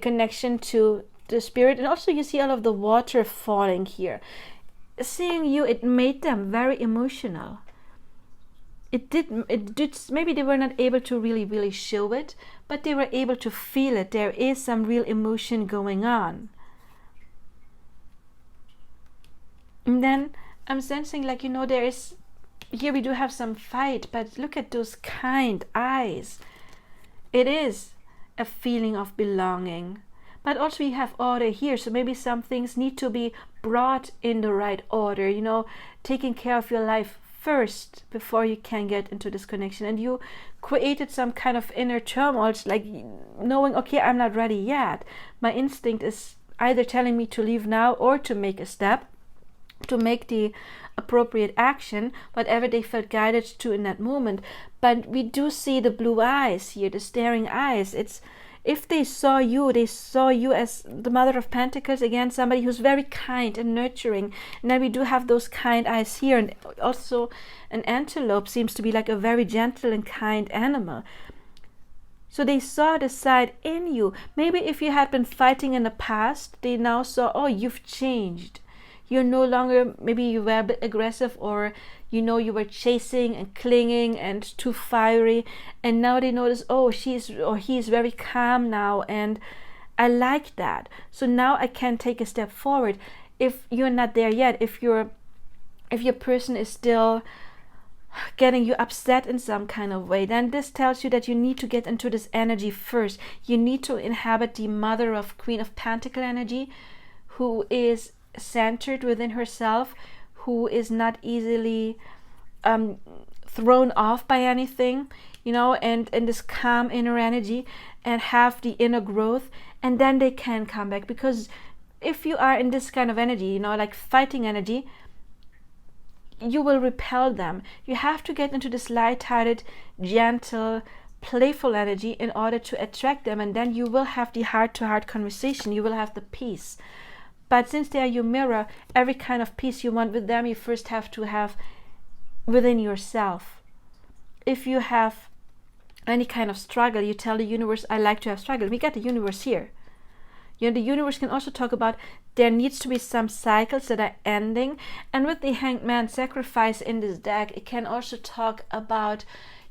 connection to the spirit. And also you see all of the water falling here. Seeing you, it made them very emotional. It did, maybe they were not able to really show it, but they were able to feel it. There is some real emotion going on. And then I'm sensing, like, you know, there is, here we do have some fight, but look at those kind eyes. It is a feeling of belonging. But also you have order here, so maybe some things need to be brought in the right order, you know, taking care of your life first before you can get into this connection. And you created some kind of inner turmoil, like knowing, okay, I'm not ready yet. My instinct is either telling me to leave now or to make a step, to make the appropriate action, whatever they felt guided to in that moment. But we do see the blue eyes here, the staring eyes. It's, if they saw you as the Mother of Pentacles, again, somebody who's very kind and nurturing. And then we do have those kind eyes here. And also an antelope seems to be like a very gentle and kind animal. So they saw the side in you. Maybe if you had been fighting in the past, they now saw, oh, you've changed. You're no longer, maybe you were a bit aggressive, or you know, you were chasing and clinging and too fiery, and now they notice, oh, she's or he's very calm now, and I like that. So now I can take a step forward. If you're not there yet, if your person is still getting you upset in some kind of way, then this tells you that you need to get into this energy first. You need to inhabit the Mother of Queen of Pentacle energy, who is centered within herself, who is not easily thrown off by anything, you know, and this calm inner energy, and have the inner growth, and then they can come back. Because if you are in this kind of energy, you know, like fighting energy, you will repel them. You have to get into this light-hearted, gentle, playful energy in order to attract them, and then you will have the heart-to-heart conversation. You will have the peace. But since they are your mirror, every kind of peace you want with them, you first have to have within yourself. If you have any kind of struggle, you tell the universe, I like to have struggle. We got the universe here. You know, the universe can also talk about there needs to be some cycles that are ending. And with the Hanged Man sacrifice in this deck, it can also talk about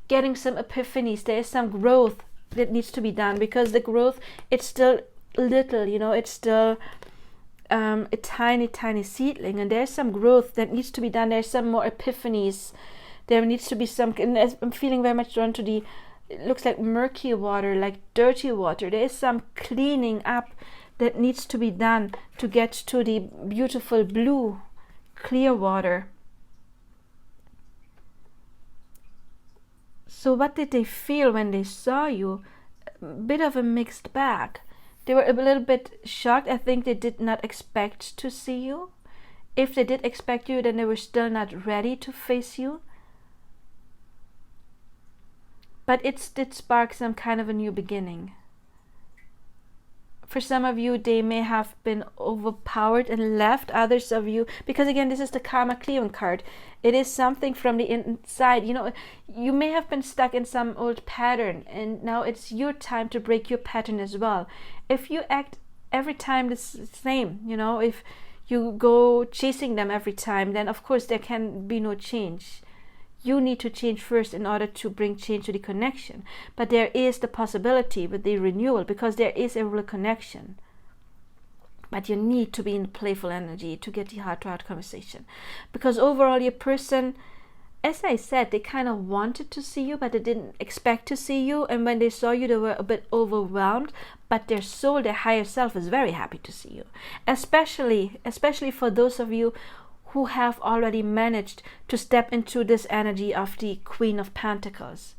getting some epiphanies. There is some growth that needs to be done, because the growth, it's still little, you know, it's still a tiny seedling, and there's some growth that needs to be done. There's some more epiphanies. There needs to be some, and I'm feeling very much drawn to it looks like murky water, like dirty water. There is some cleaning up that needs to be done to get to the beautiful blue, clear water. So what did they feel when they saw you? A bit of a mixed bag. They were a little bit shocked. I think they did not expect to see you. If they did expect you, then they were still not ready to face you. But it did spark some kind of a new beginning. For some of you, they may have been overpowered and left. Others of you, because again, this is the karma clearing card. It is something from the inside. You know, you may have been stuck in some old pattern, and now it's your time to break your pattern as well. If you act every time the same, you know, if you go chasing them every time, then of course there can be no change. You need to change first in order to bring change to the connection. But there is the possibility with the renewal, because there is a real connection. But you need to be in playful energy to get the heart-to-heart conversation. Because overall, your person, as I said, they kind of wanted to see you, but they didn't expect to see you. And when they saw you, they were a bit overwhelmed. But their soul, their higher self, is very happy to see you. Especially for those of you who have already managed to step into this energy of the Queen of Pentacles.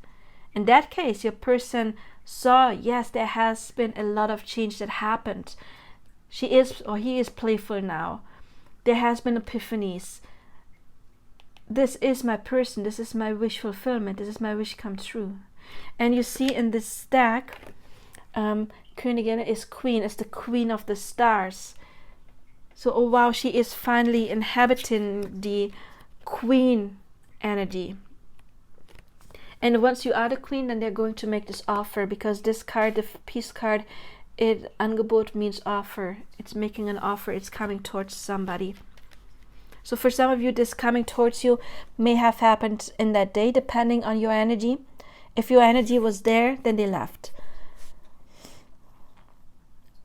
In that case, your person saw, yes, there has been a lot of change that happened. She is, or he is, playful now. There has been epiphanies. This is my person. This is my wish fulfillment. This is my wish come true. And you see in this stack, Königin is queen, is the queen of the stars. So, oh wow, she is finally inhabiting the queen energy. And once you are the queen, then they're going to make this offer, because this card, the peace card, Angebot means offer. It's making an offer. It's coming towards somebody. So for some of you, this coming towards you may have happened in that day, depending on your energy. If your energy was there, then they left.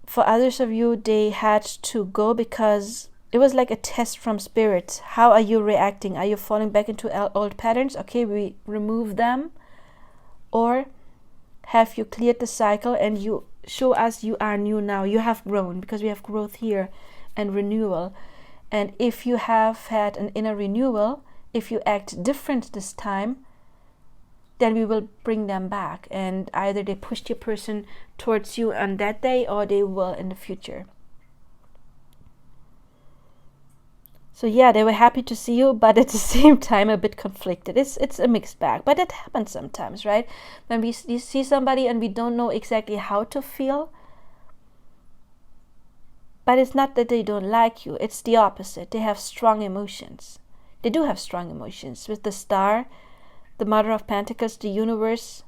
For others of you, they had to go because it was like a test from spirit. How are you reacting? Are you falling back into old patterns? Okay, we remove them. Or have you cleared the cycle and you show us you are new now? You have grown, because we have growth here and renewal. And if you have had an inner renewal, if you act different this time, then we will bring them back, and either they pushed your person towards you on that day, or they will in the future. So yeah, they were happy to see you, but at the same time a bit conflicted. It's a mixed bag, but it happens sometimes, right? When we see somebody and we don't know exactly how to feel. But it's not that they don't like you, it's the opposite. They have strong emotions. They do have strong emotions. With the star, the Mother of Pentacles, the universe,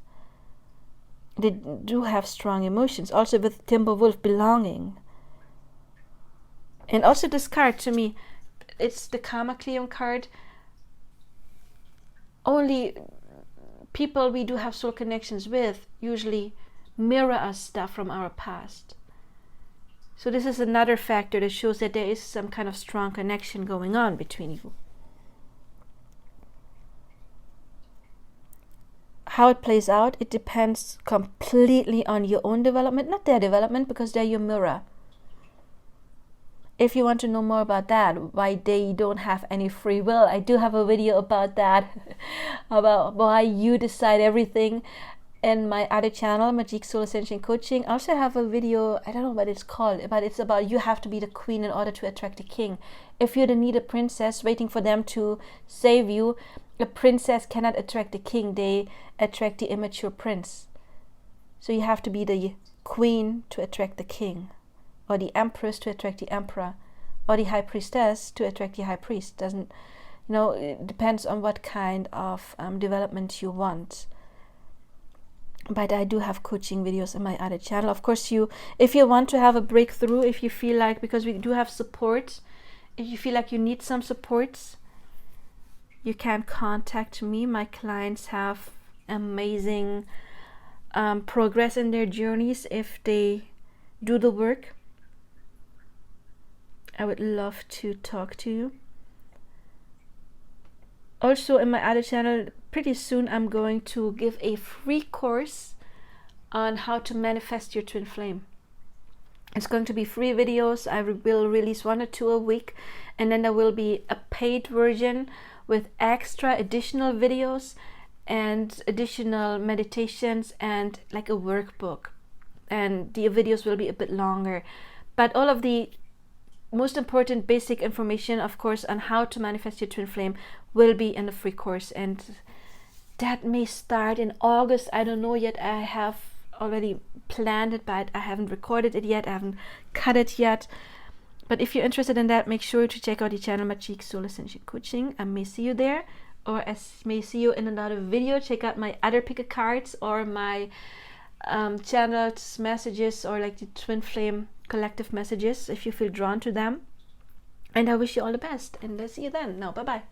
they do have strong emotions. Also with Timberwolf, belonging. And also this card, to me, it's the karma clearing card. Only people we do have soul connections with usually mirror us stuff from our past. So this is another factor that shows that there is some kind of strong connection going on between you. How it plays out, it depends completely on your own development, not their development, because they're your mirror. If you want to know more about that, why they don't have any free will, I do have a video about that, about why you decide everything, in my other channel, Magic Soul Ascension Coaching. I also have a video, I don't know what it's called, but it's about you have to be the queen in order to attract a king. If you're the needed princess waiting for them to save you, a princess cannot attract the king, they attract the immature prince. So you have to be the queen to attract the king, or the empress to attract the emperor, or the high priestess to attract the high priest. Doesn't, it depends on what kind of development you want. But I do have coaching videos in my other channel. Of course, if you want to have a breakthrough, if you feel like, because we do have support, if you feel like you need some supports, you can contact me. My clients have amazing progress in their journeys if they do the work. I would love to talk to you. Also, in my other channel, pretty soon I'm going to give a free course on how to manifest your twin flame. It's going to be free videos. I will release 1 or 2 a week, and then there will be a paid version with extra additional videos and additional meditations and like a workbook. And the videos will be a bit longer, but all of the most important basic information, of course, on how to manifest your twin flame will be in the free course. And that may start in August. I don't know yet. I have already planned it, but I haven't recorded it yet. I haven't cut it yet. But if you're interested in that, make sure to check out the channel Magique Soul Ascension Coaching. I may see you there, or I may see you in another video. Check out my other pick a cards or my channeled messages, or like the twin flame collective messages if you feel drawn to them. And I wish you all the best, and I'll see you then. Now, bye bye.